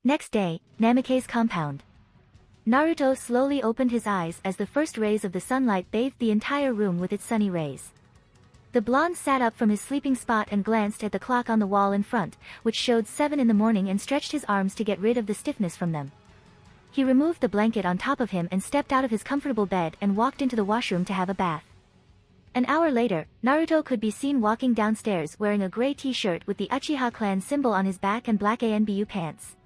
Next day, Namake's compound. Naruto slowly opened his eyes as the first rays of the sunlight bathed the entire room with its sunny rays. The blonde sat up from his sleeping spot and glanced at the clock on the wall in front, which showed 7 in the morning, and stretched his arms to get rid of the stiffness from them. He removed the blanket on top of him and stepped out of his comfortable bed and walked into the washroom to have a bath. An hour later, Naruto could be seen walking downstairs wearing a gray t-shirt with the Uchiha clan symbol on his back and black ANBU pants.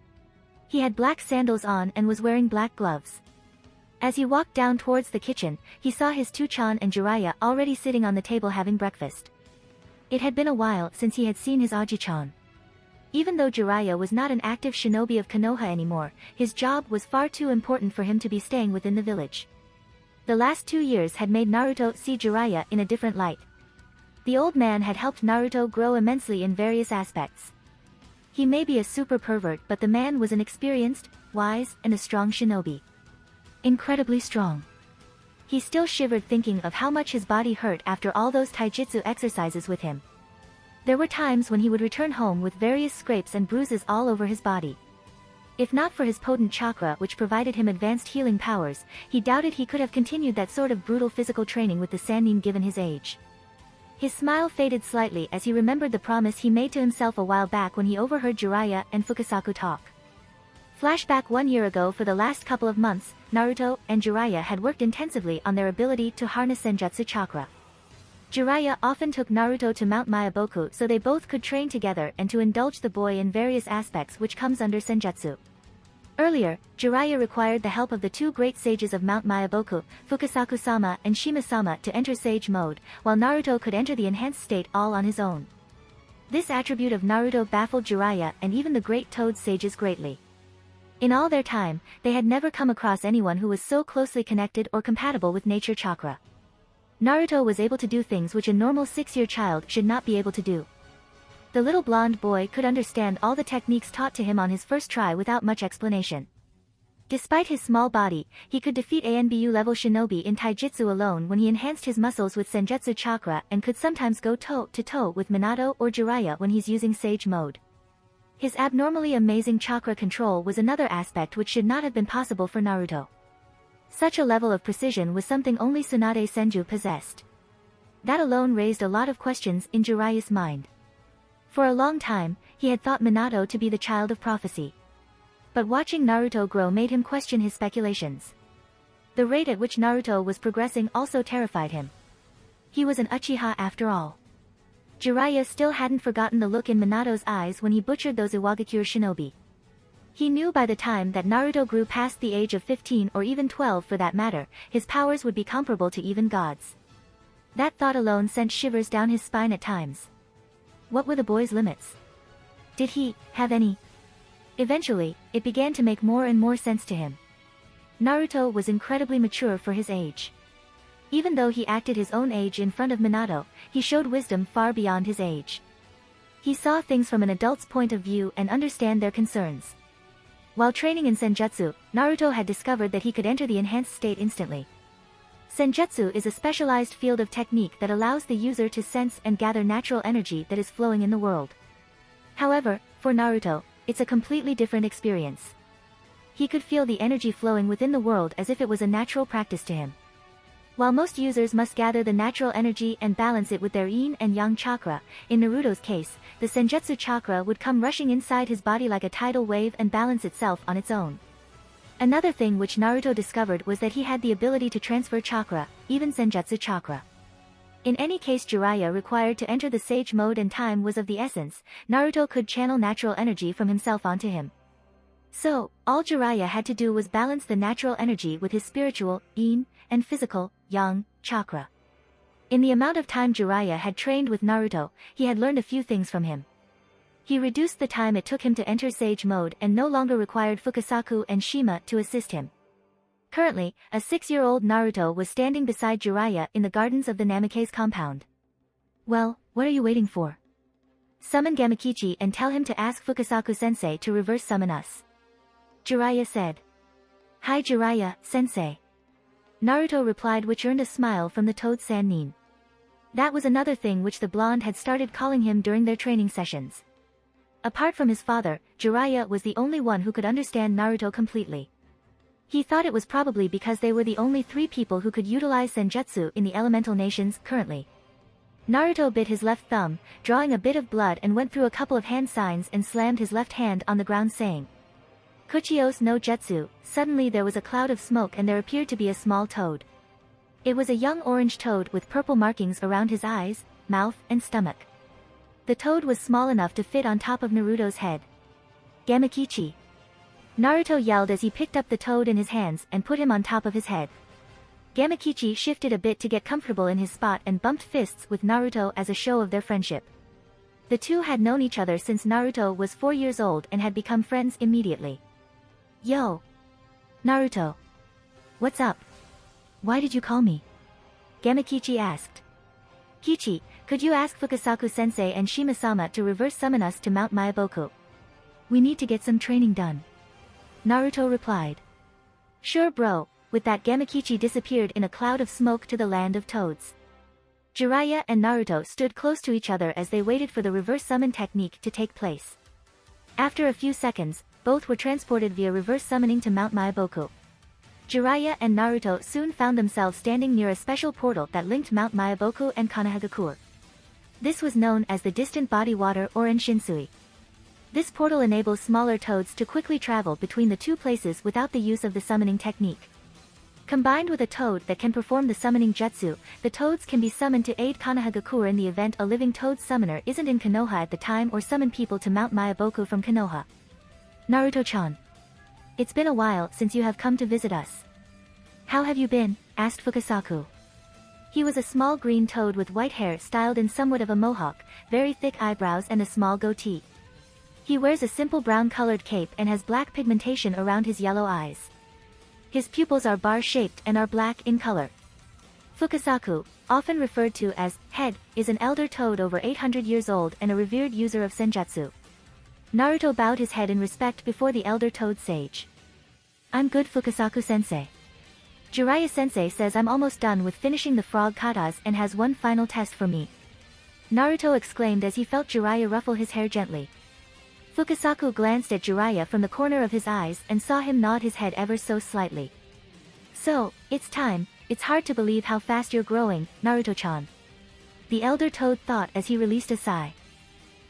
He had black sandals on and was wearing black gloves. As he walked down towards the kitchen, he saw his Tuchan and Jiraiya already sitting on the table having breakfast. It had been a while since he had seen his Aji-chan. Even though Jiraiya was not an active shinobi of Konoha anymore, his job was far too important for him to be staying within the village. The last 2 years had made Naruto see Jiraiya in a different light. The old man had helped Naruto grow immensely in various aspects. He may be a super pervert, but the man was an experienced, wise, and a strong shinobi. Incredibly strong. He still shivered thinking of how much his body hurt after all those taijutsu exercises with him. There were times when he would return home with various scrapes and bruises all over his body. If not for his potent chakra which provided him advanced healing powers, he doubted he could have continued that sort of brutal physical training with the Sannin given his age. His smile faded slightly as he remembered the promise he made to himself a while back when he overheard Jiraiya and Fukasaku talk. Flashback 1 year ago. For the last couple of months, Naruto and Jiraiya had worked intensively on their ability to harness senjutsu chakra. Jiraiya often took Naruto to Mount Myaboku so they both could train together and to indulge the boy in various aspects which comes under senjutsu. Earlier, Jiraiya required the help of the 2 great sages of Mount Myaboku, Fukasaku-sama and Shima-sama, to enter sage mode, while Naruto could enter the enhanced state all on his own. This attribute of Naruto baffled Jiraiya and even the great Toad sages greatly. In all their time, they had never come across anyone who was so closely connected or compatible with nature chakra. Naruto was able to do things which a normal 6-year child should not be able to do. The little blonde boy could understand all the techniques taught to him on his first try without much explanation. Despite his small body, he could defeat ANBU level shinobi in taijutsu alone when he enhanced his muscles with senjutsu chakra, and could sometimes go toe-to-toe with Minato or Jiraiya when he's using sage mode. His abnormally amazing chakra control was another aspect which should not have been possible for Naruto. Such a level of precision was something only Tsunade Senju possessed. That alone raised a lot of questions in Jiraiya's mind. For a long time, he had thought Minato to be the child of prophecy. But watching Naruto grow made him question his speculations. The rate at which Naruto was progressing also terrified him. He was an Uchiha after all. Jiraiya still hadn't forgotten the look in Minato's eyes when he butchered those Iwagakure shinobi. He knew by the time that Naruto grew past the age of 15 or even 12 for that matter, his powers would be comparable to even gods. That thought alone sent shivers down his spine at times. What were the boy's limits? Did he have any? Eventually, it began to make more and more sense to him. Naruto was incredibly mature for his age. Even though he acted his own age in front of Minato, he showed wisdom far beyond his age. He saw things from an adult's point of view and understand their concerns. While training in senjutsu, Naruto had discovered that he could enter the enhanced state instantly. Senjutsu is a specialized field of technique that allows the user to sense and gather natural energy that is flowing in the world. However, for Naruto, it's a completely different experience. He could feel the energy flowing within the world as if it was a natural practice to him. While most users must gather the natural energy and balance it with their yin and yang chakra, in Naruto's case, the senjutsu chakra would come rushing inside his body like a tidal wave and balance itself on its own. Another thing which Naruto discovered was that he had the ability to transfer chakra, even senjutsu chakra. In any case Jiraiya required to enter the sage mode and time was of the essence, Naruto could channel natural energy from himself onto him. So, all Jiraiya had to do was balance the natural energy with his spiritual, yin, and physical, yang, chakra. In the amount of time Jiraiya had trained with Naruto, he had learned a few things from him. He reduced the time it took him to enter sage mode and no longer required Fukasaku and Shima to assist him. Currently, a 6-year-old Naruto was standing beside Jiraiya in the gardens of the Namake's compound. Well, what are you waiting for? Summon Gamakichi and tell him to ask Fukasaku-sensei to reverse summon us. Jiraiya said. Hi Jiraiya, sensei. Naruto replied, which earned a smile from the Toad Sannin. That was another thing which the blonde had started calling him during their training sessions. Apart from his father, Jiraiya was the only one who could understand Naruto completely. He thought it was probably because they were the only 3 people who could utilize senjutsu in the elemental nations currently. Naruto bit his left thumb, drawing a bit of blood, and went through a couple of hand signs and slammed his left hand on the ground, saying, "Kuchios no Jutsu." Suddenly there was a cloud of smoke and there appeared to be a small toad. It was a young orange toad with purple markings around his eyes, mouth, and stomach. The toad was small enough to fit on top of Naruto's head. "Gamakichi!" Naruto yelled as he picked up the toad in his hands and put him on top of his head. Gamakichi shifted a bit to get comfortable in his spot and bumped fists with Naruto as a show of their friendship. The two had known each other since Naruto was 4 years old and had become friends immediately. "Yo! Naruto! What's up? Why did you call me?" Gamakichi asked. "Kichi, could you ask Fukasaku-sensei and Shima-sama to reverse summon us to Mount Myaboku? We need to get some training done." Naruto replied. "Sure bro." With that, Gamakichi disappeared in a cloud of smoke to the land of toads. Jiraiya and Naruto stood close to each other as they waited for the reverse summon technique to take place. After a few seconds, both were transported via reverse summoning to Mount Myaboku. Jiraiya and Naruto soon found themselves standing near a special portal that linked Mount Myaboku and Konohagakure. This was known as the Distant Body Water or Enshinsui. This portal enables smaller toads to quickly travel between the two places without the use of the summoning technique. Combined with a toad that can perform the summoning jutsu, the toads can be summoned to aid Konohagakure in the event a living toad summoner isn't in Konoha at the time, or summon people to Mount Myaboku from Konoha. "Naruto-chan. It's been a while since you have come to visit us. How have you been?" asked Fukasaku. He was a small green toad with white hair styled in somewhat of a mohawk, very thick eyebrows and a small goatee. He wears a simple brown-colored cape and has black pigmentation around his yellow eyes. His pupils are bar-shaped and are black in color. Fukasaku, often referred to as Head, is an elder toad over 800 years old and a revered user of senjutsu. Naruto bowed his head in respect before the elder toad sage. "I'm good, Fukasaku-sensei. Jiraiya-sensei says I'm almost done with finishing the frog katas and has one final test for me." Naruto exclaimed as he felt Jiraiya ruffle his hair gently. Fukasaku glanced at Jiraiya from the corner of his eyes and saw him nod his head ever so slightly. "So, it's time. It's hard to believe how fast you're growing, Naruto-chan." The elder toad thought as he released a sigh.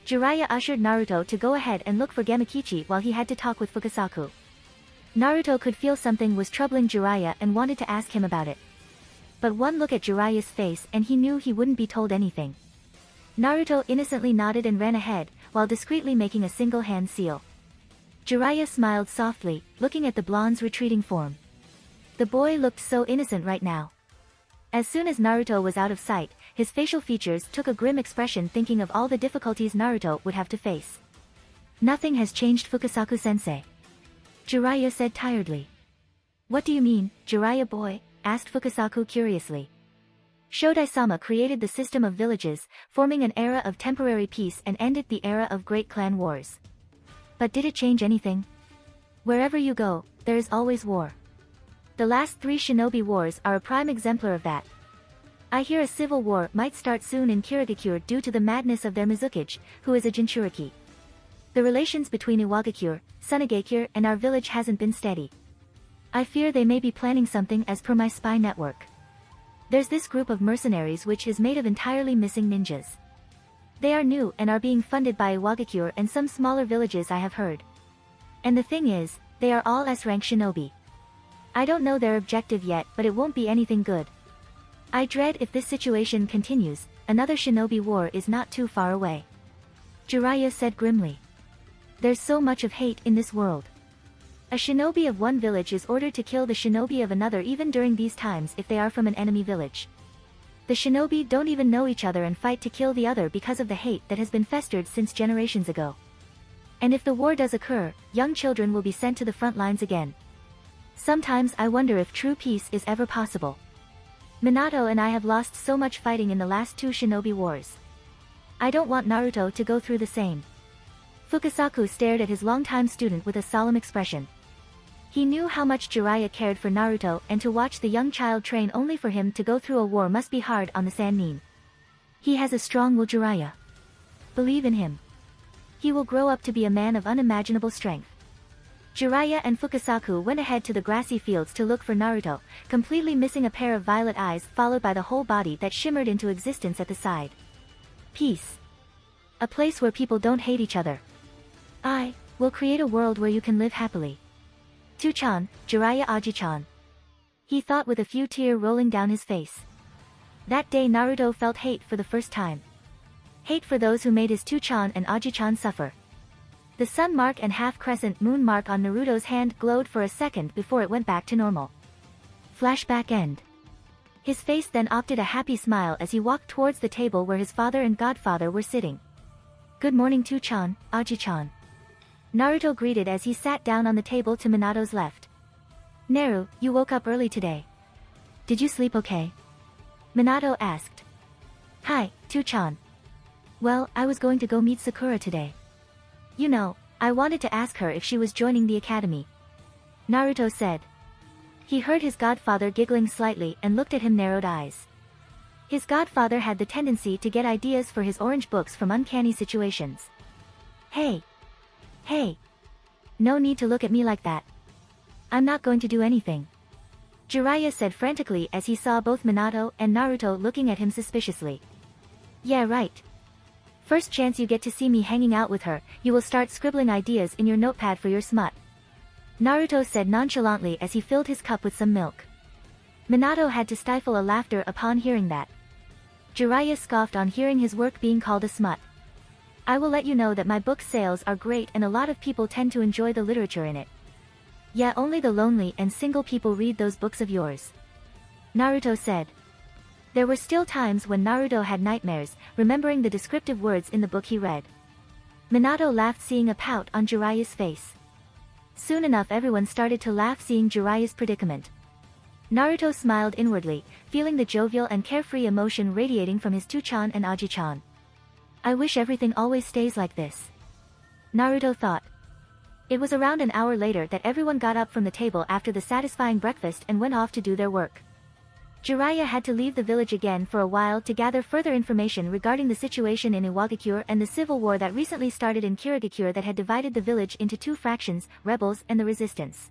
Jiraiya ushered Naruto to go ahead and look for Gamakichi while he had to talk with Fukasaku. Naruto could feel something was troubling Jiraiya and wanted to ask him about it. But one look at Jiraiya's face and he knew he wouldn't be told anything. Naruto innocently nodded and ran ahead, while discreetly making a single hand seal. Jiraiya smiled softly, looking at the blonde's retreating form. The boy looked so innocent right now. As soon as Naruto was out of sight, his facial features took a grim expression, thinking of all the difficulties Naruto would have to face. "Nothing has changed, Fukasaku-sensei," Jiraiya said tiredly. "What do you mean, Jiraiya boy?" asked Fukasaku curiously. Shodai-sama created the system of villages, forming an era of temporary peace and ended the era of great clan wars. But did it change anything? Wherever you go, there is always war. The last 3 shinobi wars are a prime exemplar of that. I hear a civil war might start soon in Kirigakure due to the madness of their Mizukage, who is a Jinchuriki. The relations between Iwagakure, Sunagakure and our village hasn't been steady. I fear they may be planning something as per my spy network. There's this group of mercenaries which is made of entirely missing ninjas. They are new and are being funded by Iwagakure and some smaller villages, I have heard. And the thing is, they are all S-rank shinobi. I don't know their objective yet, but it won't be anything good. I dread if this situation continues, another shinobi war is not too far away. Jiraiya said grimly. There's so much of hate in this world. A shinobi of one village is ordered to kill the shinobi of another even during these times if they are from an enemy village. The shinobi don't even know each other and fight to kill the other because of the hate that has been festered since generations ago. And if the war does occur, young children will be sent to the front lines again. Sometimes I wonder if true peace is ever possible. Minato and I have lost so much fighting in the last 2 shinobi wars. I don't want Naruto to go through the same. Fukasaku stared at his longtime student with a solemn expression. He knew how much Jiraiya cared for Naruto, and to watch the young child train only for him to go through a war must be hard on the Sannin. He has a strong will, Jiraiya. Believe in him. He will grow up to be a man of unimaginable strength. Jiraiya and Fukasaku went ahead to the grassy fields to look for Naruto, completely missing a pair of violet eyes followed by the whole body that shimmered into existence at the side. Peace. A place where people don't hate each other. I will create a world where you can live happily. Two-chan, Jiraiya Aji-chan. He thought with a few tears rolling down his face. That day Naruto felt hate for the first time. Hate for those who made his Two-chan and Aji-chan suffer. The sun mark and half-crescent moon mark on Naruto's hand glowed for a second before it went back to normal. Flashback end. His face then opted a happy smile as he walked towards the table where his father and godfather were sitting. Good morning Two-chan, Aji-chan. Naruto greeted as he sat down on the table to Minato's left. Naru, you woke up early today. Did you sleep okay? Minato asked. Hi, Two-chan. Well, I was going to go meet Sakura today. You know, I wanted to ask her if she was joining the academy. Naruto said. He heard his godfather giggling slightly and looked at him narrowed eyes. His godfather had the tendency to get ideas for his orange books from uncanny situations. Hey! Hey! No need to look at me like that. I'm not going to do anything. Jiraiya said frantically as he saw both Minato and Naruto looking at him suspiciously. Yeah right. First chance you get to see me hanging out with her, you will start scribbling ideas in your notepad for your smut. Naruto said nonchalantly as he filled his cup with some milk. Minato had to stifle a laughter upon hearing that. Jiraiya scoffed on hearing his work being called a smut. I will let you know that my book sales are great and a lot of people tend to enjoy the literature in it. Yeah, only the lonely and single people read those books of yours. Naruto said. There were still times when Naruto had nightmares, remembering the descriptive words in the book he read. Minato laughed seeing a pout on Jiraiya's face. Soon enough everyone started to laugh seeing Jiraiya's predicament. Naruto smiled inwardly, feeling the jovial and carefree emotion radiating from his Two-chan and Aji-chan. I wish everything always stays like this. Naruto thought. It was around an hour later that everyone got up from the table after the satisfying breakfast and went off to do their work. Jiraiya had to leave the village again for a while to gather further information regarding the situation in Iwagakure and the civil war that recently started in Kirigakure that had divided the village into two fractions, rebels and the resistance.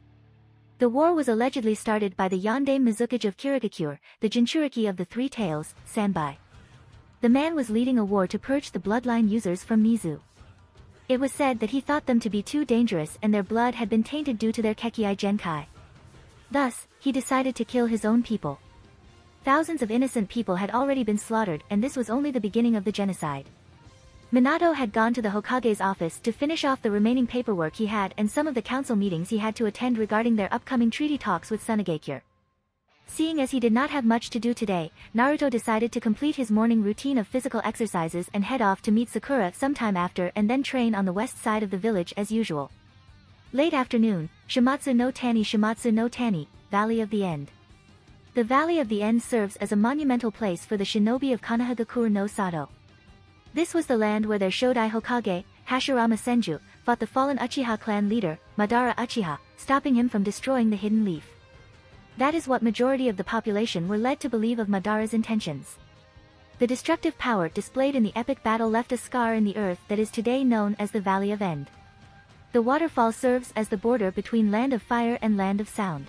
The war was allegedly started by the Yondaime Mizukage of Kirigakure, the Jinchuriki of the Three Tails, Sanbai. The man was leading a war to purge the bloodline users from Mizu. It was said that he thought them to be too dangerous and their blood had been tainted due to their Kekei Genkai. Thus, he decided to kill his own people. Thousands of innocent people had already been slaughtered and this was only the beginning of the genocide. Minato had gone to the Hokage's office to finish off the remaining paperwork he had and some of the council meetings he had to attend regarding their upcoming treaty talks with Sunagakure. Seeing as he did not have much to do today, Naruto decided to complete his morning routine of physical exercises and head off to meet Sakura sometime after and then train on the west side of the village as usual. Late afternoon, Shimatsu no Tani, Valley of the End. The Valley of the End serves as a monumental place for the shinobi of Konohagakure no Sato. This was the land where their Shodai Hokage, Hashirama Senju, fought the fallen Uchiha clan leader, Madara Uchiha, stopping him from destroying the Hidden Leaf. That is what majority of the population were led to believe of Madara's intentions. The destructive power displayed in the epic battle left a scar in the earth that is today known as the Valley of End. The waterfall serves as the border between Land of Fire and Land of Sound.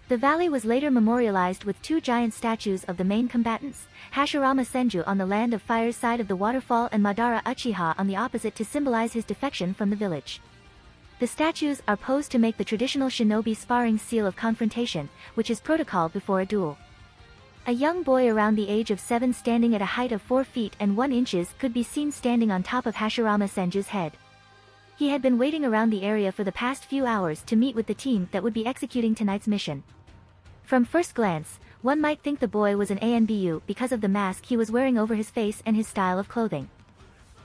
The valley was later memorialized with two giant statues of the main combatants, Hashirama Senju on the Land of Fire's side of the waterfall and Madara Uchiha on the opposite to symbolize his defection from the village. The statues are posed to make the traditional shinobi sparring seal of confrontation, which is protocol before a duel. A young boy around the age of 7 standing at a height of 4 feet and 1 inches could be seen standing on top of Hashirama Senju's head. He had been waiting around the area for the past few hours to meet with the team that would be executing tonight's mission. From first glance, one might think the boy was an ANBU because of the mask he was wearing over his face and his style of clothing.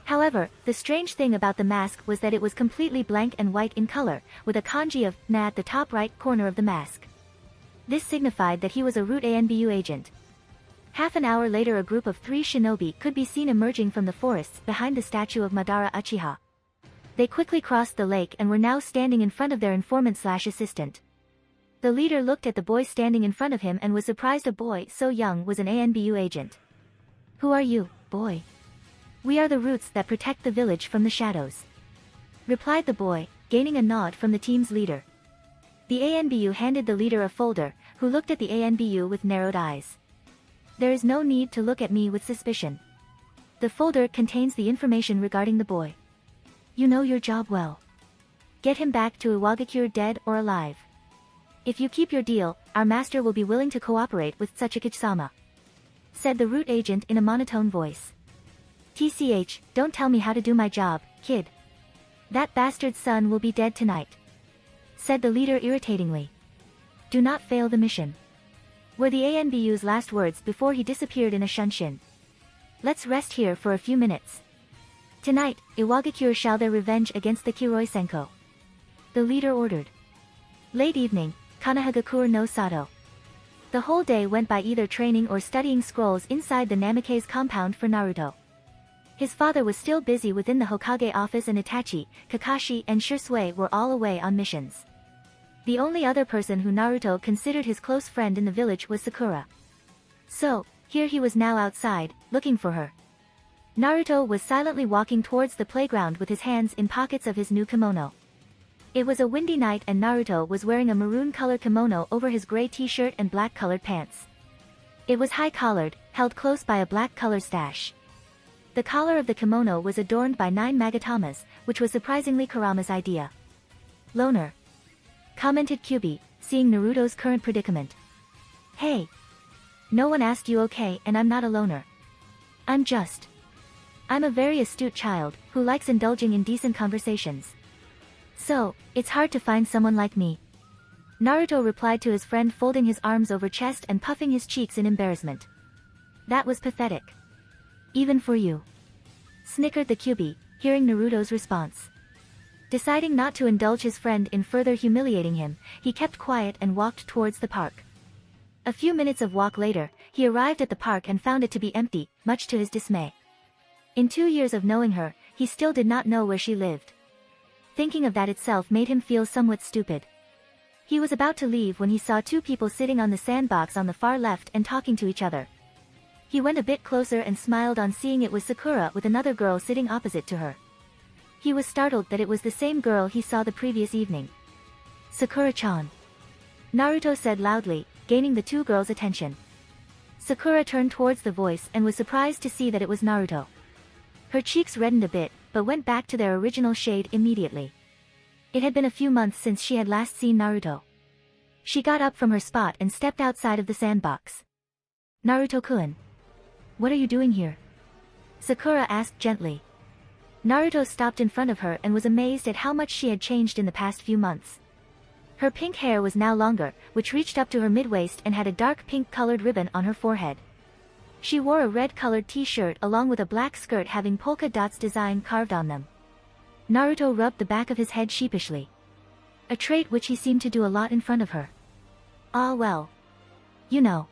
However, the strange thing about the mask was that it was completely blank and white in color, with a kanji of Na at the top right corner of the mask. This signified that he was a root ANBU agent. Half an hour later a group of 3 shinobi could be seen emerging from the forests behind the statue of Madara Uchiha. They quickly crossed the lake and were now standing in front of their informant/assistant. The leader looked at the boy standing in front of him and was surprised a boy so young was an ANBU agent. Who are you, boy? We are the roots that protect the village from the shadows. replied the boy, gaining a nod from the team's leader. The ANBU handed the leader a folder, who looked at the ANBU with narrowed eyes. There is no need to look at me with suspicion. The folder contains the information regarding the boy. You know your job well. Get him back to Iwagakure dead or alive. If you keep your deal, our master will be willing to cooperate with Tsuchikage-sama, said the root agent in a monotone voice. TCH, don't tell me how to do my job, kid. That bastard's son will be dead tonight, said the leader irritatingly. Do not fail the mission, were the ANBU's last words before he disappeared in a shunshin. Let's rest here for a few minutes. Tonight, Iwagakure shall their revenge against the Kiroi Senko, the leader ordered. Late evening, Kanahagakure no Sato. The whole day went by either training or studying scrolls inside the Namikaze compound for Naruto. His father was still busy within the Hokage office and Itachi, Kakashi and Shisui were all away on missions. The only other person who Naruto considered his close friend in the village was Sakura. So, here he was now outside, looking for her. Naruto was silently walking towards the playground with his hands in pockets of his new kimono. It was a windy night and Naruto was wearing a maroon-colored kimono over his gray t-shirt and black-colored pants. It was high-collared, held close by a black collar stash. The collar of the kimono was adorned by 9 magatamas, which was surprisingly Kurama's idea. Loner, commented Kyubi, seeing Naruto's current predicament. Hey! No one asked you okay and I'm not a loner. I'm a very astute child, who likes indulging in decent conversations. So, it's hard to find someone like me. Naruto replied to his friend, folding his arms over chest and puffing his cheeks in embarrassment. That was pathetic. Even for you, snickered the Kyubi, hearing Naruto's response. Deciding not to indulge his friend in further humiliating him, he kept quiet and walked towards the park. A few minutes of walk later, he arrived at the park and found it to be empty, much to his dismay. In 2 years of knowing her, he still did not know where she lived. Thinking of that itself made him feel somewhat stupid. He was about to leave when he saw 2 people sitting on the sandbox on the far left and talking to each other. He went a bit closer and smiled on seeing it was Sakura with another girl sitting opposite to her. He was startled that it was the same girl he saw the previous evening. Sakura-chan, Naruto said loudly, gaining the 2 girls' attention. Sakura turned towards the voice and was surprised to see that it was Naruto. Her cheeks reddened a bit, but went back to their original shade immediately. It had been a few months since she had last seen Naruto. She got up from her spot and stepped outside of the sandbox. Naruto-kun, what are you doing here? Sakura asked gently. Naruto stopped in front of her and was amazed at how much she had changed in the past few months. Her pink hair was now longer, which reached up to her mid-waist and had a dark pink-colored ribbon on her forehead. She wore a red-colored t-shirt along with a black skirt having polka dots design carved on them. Naruto rubbed the back of his head sheepishly, a trait which he seemed to do a lot in front of her. Ah well. You know,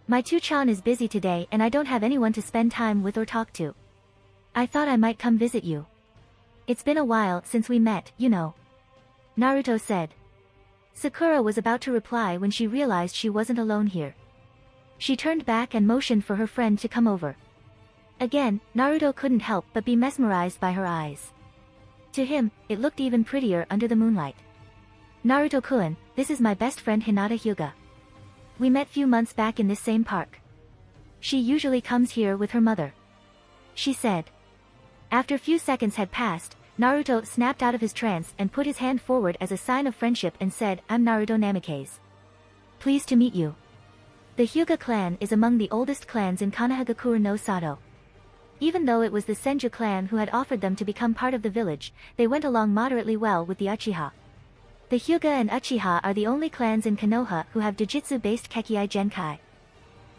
my two-chan is busy today and I don't have anyone to spend time with or talk to. I thought I might come visit you. It's been a while since we met, you know, Naruto said. Sakura was about to reply when she realized she wasn't alone here. She turned back and motioned for her friend to come over. Again, Naruto couldn't help but be mesmerized by her eyes. To him, it looked even prettier under the moonlight. Naruto-kun, this is my best friend Hinata Hyuga. We met few months back in this same park. She usually comes here with her mother, she said. After few seconds had passed, Naruto snapped out of his trance and put his hand forward as a sign of friendship and said, I'm Naruto Namikaze. Pleased to meet you. The Hyuga clan is among the oldest clans in Kanahagakure no Sato. Even though it was the Senju clan who had offered them to become part of the village, they went along moderately well with the Uchiha. The Hyuga and Uchiha are the only clans in Konoha who have Jujutsu-based Kekkei Genkai.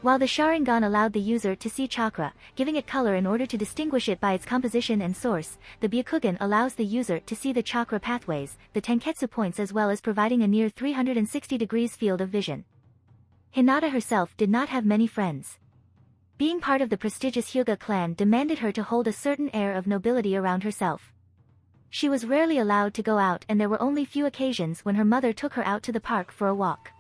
While the Sharingan allowed the user to see chakra, giving it color in order to distinguish it by its composition and source, the Byakugan allows the user to see the chakra pathways, the Tenketsu points as well as providing a near 360 degrees field of vision. Hinata herself did not have many friends. Being part of the prestigious Hyuga clan demanded her to hold a certain air of nobility around herself. She was rarely allowed to go out and there were only few occasions when her mother took her out to the park for a walk.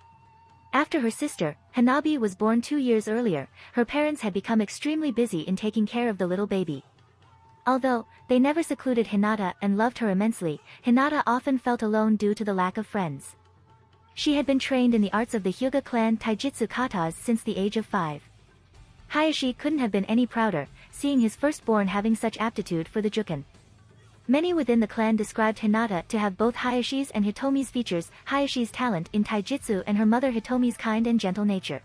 After her sister, Hanabi, was born 2 years earlier, her parents had become extremely busy in taking care of the little baby. Although they never secluded Hinata and loved her immensely, Hinata often felt alone due to the lack of friends. She had been trained in the arts of the Hyuga clan taijutsu katas since the age of 5. Hayashi couldn't have been any prouder, seeing his firstborn having such aptitude for the juken. Many within the clan described Hinata to have both Hayashi's and Hitomi's features, Hayashi's talent in taijutsu and her mother Hitomi's kind and gentle nature.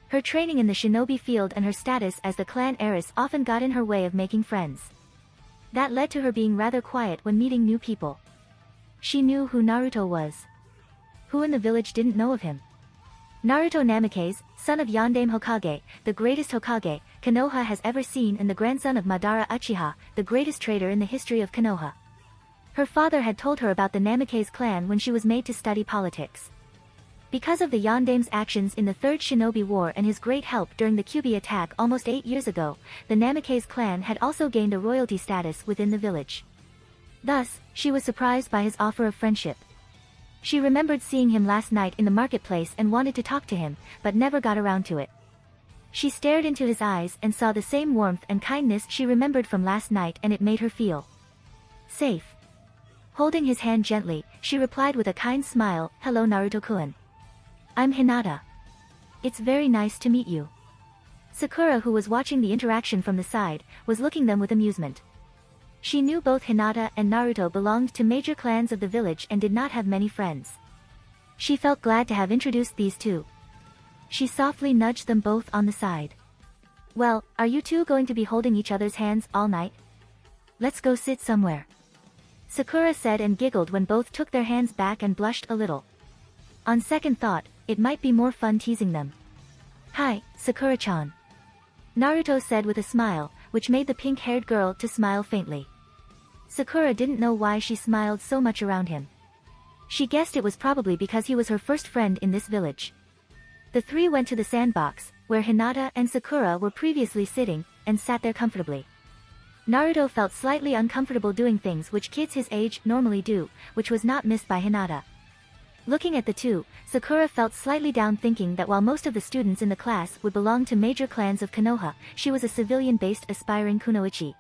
Her training in the shinobi field and her status as the clan heiress often got in her way of making friends. That led to her being rather quiet when meeting new people. She knew who Naruto was. Who in the village didn't know of him? Naruto Namikaze, son of Yondaime Hokage, the greatest Hokage Konoha has ever seen, and the grandson of Madara Uchiha, the greatest trader in the history of Konoha. Her father had told her about the Namikaze clan when she was made to study politics. Because of the Yondaime's actions in the Third Shinobi War and his great help during the Kyuubi attack almost 8 years ago, the Namikaze clan had also gained a royalty status within the village. Thus, she was surprised by his offer of friendship. She remembered seeing him last night in the marketplace and wanted to talk to him, but never got around to it. She stared into his eyes and saw the same warmth and kindness she remembered from last night, and it made her feel safe. Holding his hand gently, she replied with a kind smile, "Hello Naruto-kun. I'm Hinata. It's very nice to meet you." Sakura, who was watching the interaction from the side, was looking them with amusement. She knew both Hinata and Naruto belonged to major clans of the village and did not have many friends. She felt glad to have introduced these two. She softly nudged them both on the side. "Well, are you two going to be holding each other's hands all night? Let's go sit somewhere," Sakura said and giggled when both took their hands back and blushed a little. On second thought, it might be more fun teasing them. "Hi, Sakura-chan," Naruto said with a smile, which made the pink-haired girl to smile faintly. Sakura didn't know why she smiled so much around him. She guessed it was probably because he was her first friend in this village. The three went to the sandbox, where Hinata and Sakura were previously sitting, and sat there comfortably. Naruto felt slightly uncomfortable doing things which kids his age normally do, which was not missed by Hinata. Looking at the two, Sakura felt slightly down, thinking that while most of the students in the class would belong to major clans of Konoha, she was a civilian-based aspiring kunoichi.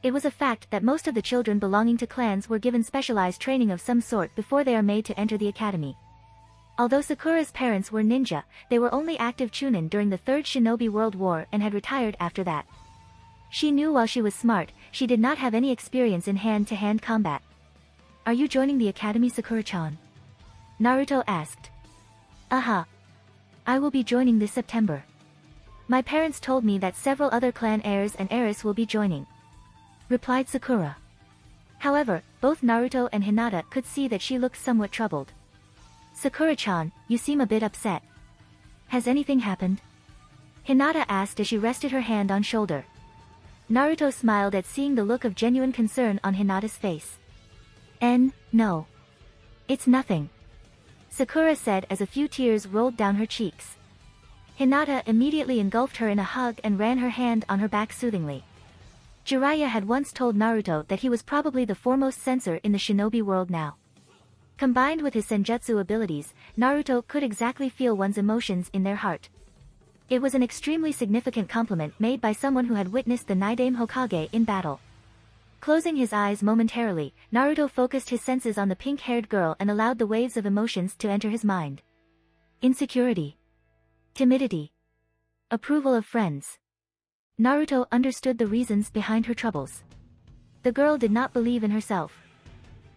It was a fact that most of the children belonging to clans were given specialized training of some sort before they are made to enter the academy. Although Sakura's parents were ninja, they were only active chunin during the Third Shinobi World War and had retired after that. She knew while she was smart, she did not have any experience in hand-to-hand combat. "Are you joining the academy, Sakura-chan?" Naruto asked. "Aha. I will be joining this September. My parents told me that several other clan heirs and heiress will be joining," replied Sakura. However, both Naruto and Hinata could see that she looked somewhat troubled. "Sakura-chan, you seem a bit upset. Has anything happened?" Hinata asked as she rested her hand on shoulder. Naruto smiled at seeing the look of genuine concern on Hinata's face. No. It's nothing," Sakura said as a few tears rolled down her cheeks. Hinata immediately engulfed her in a hug and ran her hand on her back soothingly. Jiraiya had once told Naruto that he was probably the foremost censor in the shinobi world now. Combined with his senjutsu abilities, Naruto could exactly feel one's emotions in their heart. It was an extremely significant compliment made by someone who had witnessed the Naidaime Hokage in battle. Closing his eyes momentarily, Naruto focused his senses on the pink-haired girl and allowed the waves of emotions to enter his mind. Insecurity. Timidity. Approval of friends. Naruto understood the reasons behind her troubles. The girl did not believe in herself.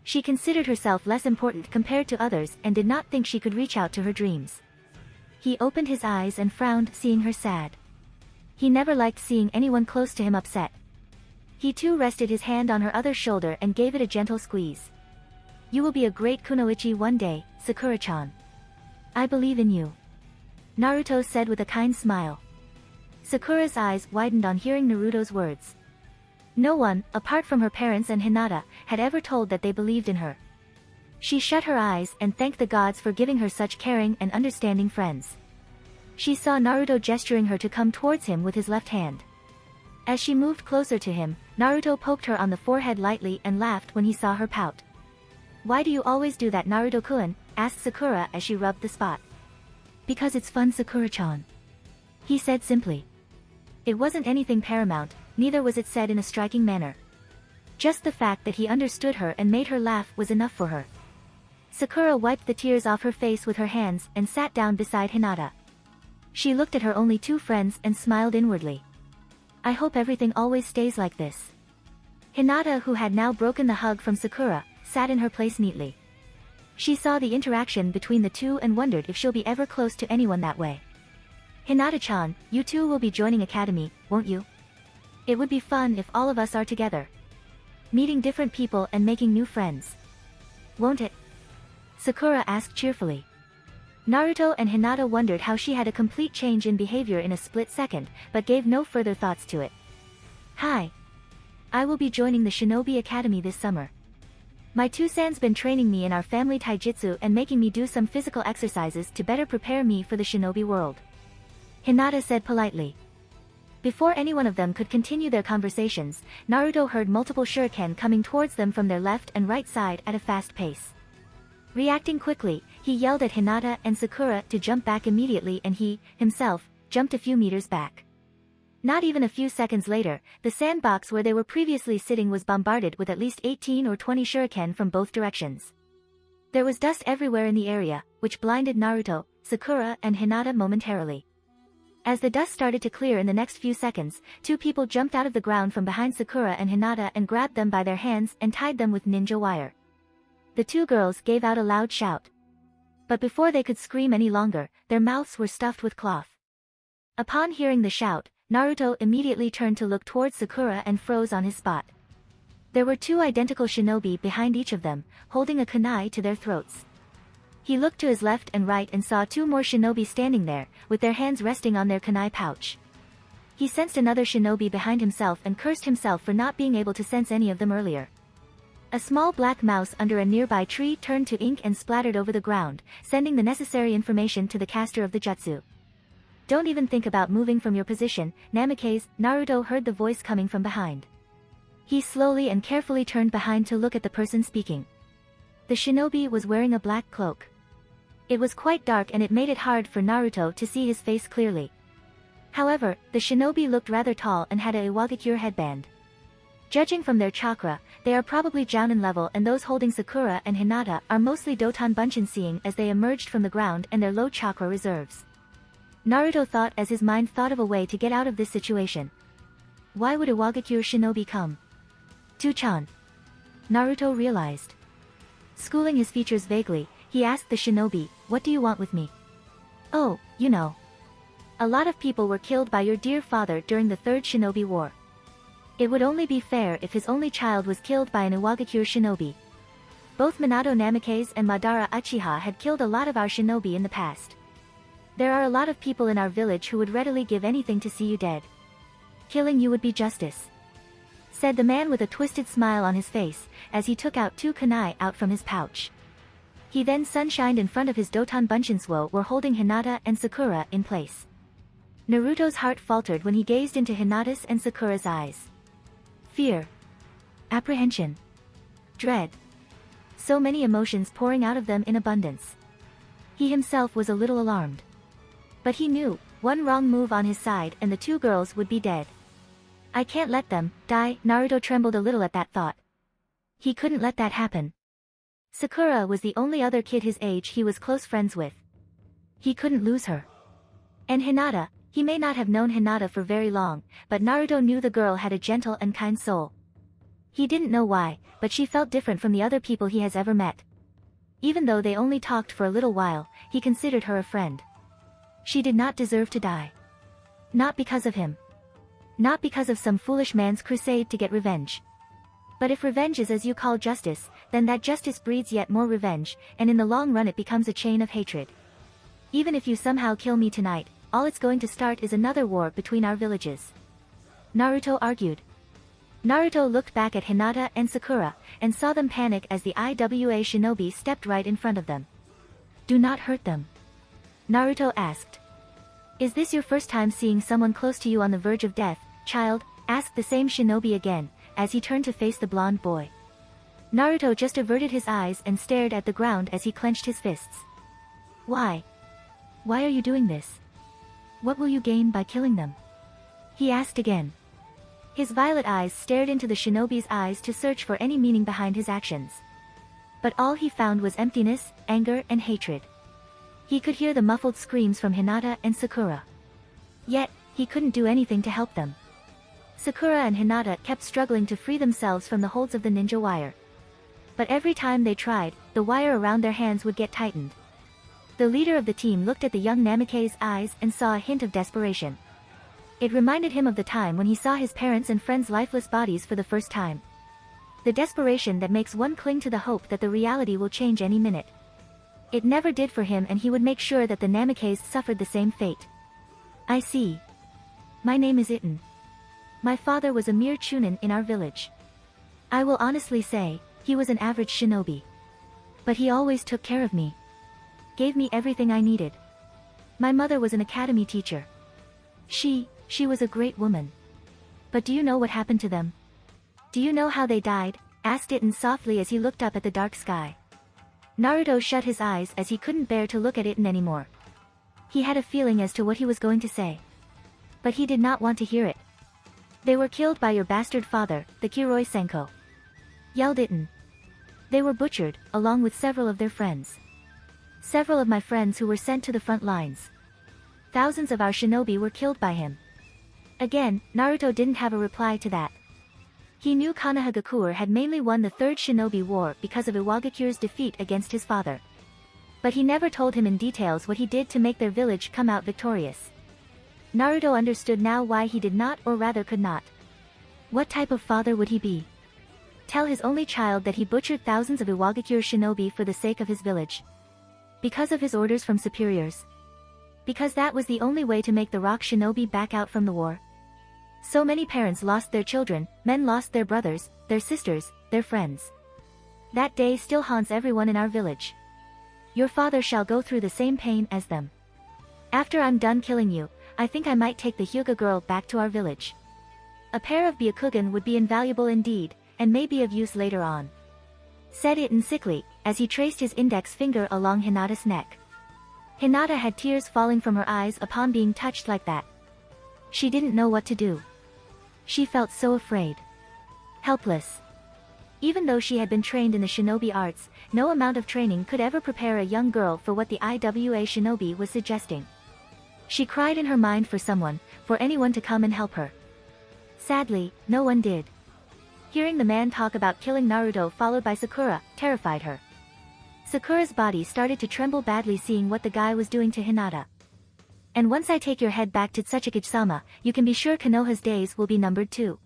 She considered herself less important compared to others and did not think she could reach out to her dreams. He opened his eyes and frowned, seeing her sad. He never liked seeing anyone close to him upset. He too rested his hand on her other shoulder and gave it a gentle squeeze. "You will be a great kunoichi one day, Sakura-chan. I believe in you," Naruto said with a kind smile. Sakura's eyes widened on hearing Naruto's words. No one, apart from her parents and Hinata, had ever told that they believed in her. She shut her eyes and thanked the gods for giving her such caring and understanding friends. She saw Naruto gesturing her to come towards him with his left hand. As she moved closer to him, Naruto poked her on the forehead lightly and laughed when he saw her pout. "Why do you always do that, Naruto-kun?" asked Sakura as she rubbed the spot. "Because it's fun, Sakura-chan," he said simply. It wasn't anything paramount, neither was it said in a striking manner. Just the fact that he understood her and made her laugh was enough for her. Sakura wiped the tears off her face with her hands and sat down beside Hinata. She looked at her only two friends and smiled inwardly. I hope everything always stays like this. Hinata, who had now broken the hug from Sakura, sat in her place neatly. She saw the interaction between the two and wondered if she'll be ever close to anyone that way. Hinata-chan, you two will be joining academy, won't you? It would be fun if all of us are together. Meeting different people and making new friends. Won't it? Sakura asked cheerfully. Naruto and Hinata wondered how she had a complete change in behavior in a split second, but gave no further thoughts to it. Hi. I will be joining the Shinobi Academy this summer. My two-san's been training me in our family taijutsu and making me do some physical exercises to better prepare me for the shinobi world. Hinata said politely. Before any one of them could continue their conversations, Naruto heard multiple shuriken coming towards them from their left and right side at a fast pace. Reacting quickly, he yelled at Hinata and Sakura to jump back immediately, and he, himself, jumped a few meters back. Not even a few seconds later, the sandbox where they were previously sitting was bombarded with at least 18 or 20 shuriken from both directions. There was dust everywhere in the area, which blinded Naruto, Sakura and Hinata momentarily. As the dust started to clear in the next few seconds, two people jumped out of the ground from behind Sakura and Hinata and grabbed them by their hands and tied them with ninja wire. The two girls gave out a loud shout. But before they could scream any longer, their mouths were stuffed with cloth. Upon hearing the shout, Naruto immediately turned to look towards Sakura and froze on his spot. There were two identical shinobi behind each of them, holding a kunai to their throats. He looked to his left and right and saw two more shinobi standing there, with their hands resting on their kunai pouch. He sensed another shinobi behind himself and cursed himself for not being able to sense any of them earlier. A small black mouse under a nearby tree turned to ink and splattered over the ground, sending the necessary information to the caster of the jutsu. Don't even think about moving from your position, Namikaze, Naruto heard the voice coming from behind. He slowly and carefully turned behind to look at the person speaking. The shinobi was wearing a black cloak. It was quite dark and it made it hard for Naruto to see his face clearly. However, the shinobi looked rather tall and had a Iwagakure headband. Judging from their chakra, they are probably Jounin level, and those holding Sakura and Hinata are mostly Doton Bunshin, seeing as they emerged from the ground and their low chakra reserves. Naruto thought as his mind thought of a way to get out of this situation. Why would Iwagakure shinobi come? To-chan. Naruto realized. Schooling his features vaguely, he asked the shinobi, what do you want with me? Oh, you know. A lot of people were killed by your dear father during the Third Shinobi War. It would only be fair if his only child was killed by an Iwagakure shinobi. Both Minato Namikaze and Madara Uchiha had killed a lot of our shinobi in the past. There are a lot of people in our village who would readily give anything to see you dead. Killing you would be justice, said the man with a twisted smile on his face, as he took out two kunai out from his pouch. He then sunshined in front of his Doton Bunshinswo were holding Hinata and Sakura in place. Naruto's heart faltered when he gazed into Hinata's and Sakura's eyes. Fear. Apprehension. Dread. So many emotions pouring out of them in abundance. He himself was a little alarmed. But he knew, one wrong move on his side and the two girls would be dead. I can't let them die. Naruto trembled a little at that thought. He couldn't let that happen. Sakura was the only other kid his age he was close friends with. He couldn't lose her. And Hinata, he may not have known Hinata for very long, but Naruto knew the girl had a gentle and kind soul. He didn't know why, but she felt different from the other people he has ever met. Even though they only talked for a little while, he considered her a friend. She did not deserve to die. Not because of him. Not because of some foolish man's crusade to get revenge. But if revenge is as you call justice, then that justice breeds yet more revenge, and in the long run it becomes a chain of hatred. Even if you somehow kill me tonight, all it's going to start is another war between our villages. Naruto argued. Naruto looked back at Hinata and Sakura, and saw them panic as the IWA shinobi stepped right in front of them. Do not hurt them. Naruto asked. Is this your first time seeing someone close to you on the verge of death, child? Asked the same shinobi again, as he turned to face the blonde boy. Naruto just averted his eyes and stared at the ground as he clenched his fists. Why? Why are you doing this? What will you gain by killing them? He asked again. His violet eyes stared into the shinobi's eyes to search for any meaning behind his actions. But all he found was emptiness, anger, and hatred. He could hear the muffled screams from Hinata and Sakura. Yet, he couldn't do anything to help them. Sakura and Hinata kept struggling to free themselves from the holds of the ninja wire. But every time they tried, the wire around their hands would get tightened. The leader of the team looked at the young Namikaze's eyes and saw a hint of desperation. It reminded him of the time when he saw his parents' and friends' lifeless bodies for the first time. The desperation that makes one cling to the hope that the reality will change any minute. It never did for him, and he would make sure that the Namikaze suffered the same fate. I see. My name is Itten. My father was a mere chunin in our village. I will honestly say, he was an average shinobi. But he always took care of me. Gave me everything I needed. My mother was an academy teacher. She was a great woman. But do you know what happened to them? Do you know how they died? Asked Itten softly as he looked up at the dark sky. Naruto shut his eyes as he couldn't bear to look at Itten anymore. He had a feeling as to what he was going to say. But he did not want to hear it. They were killed by your bastard father, the Kiroi Senko. Yelled Itten. They were butchered, along with several of their friends. Several of my friends who were sent to the front lines. Thousands of our shinobi were killed by him. Again, Naruto didn't have a reply to that. He knew Konohagakure had mainly won the Third Shinobi War because of Iwagakure's defeat against his father. But he never told him in details what he did to make their village come out victorious. Naruto understood now why he did not, or rather could not. What type of father would he be? Tell his only child that he butchered thousands of Iwagakure shinobi for the sake of his village. Because of his orders from superiors. Because that was the only way to make the rock shinobi back out from the war. So many parents lost their children, men lost their brothers, their sisters, their friends. That day still haunts everyone in our village. Your father shall go through the same pain as them. After I'm done killing you, I think I might take the Hyuga girl back to our village. A pair of Byakugan would be invaluable indeed, and may be of use later on. Said Itten sickly, as he traced his index finger along Hinata's neck. Hinata had tears falling from her eyes upon being touched like that. She didn't know what to do. She felt so afraid. Helpless. Even though she had been trained in the shinobi arts, no amount of training could ever prepare a young girl for what the IWA shinobi was suggesting. She cried in her mind for someone, for anyone to come and help her. Sadly, no one did. Hearing the man talk about killing Naruto followed by Sakura, terrified her. Sakura's body started to tremble badly seeing what the guy was doing to Hinata. And once I take your head back to Tsuchikage-sama, you can be sure Konoha's days will be numbered too.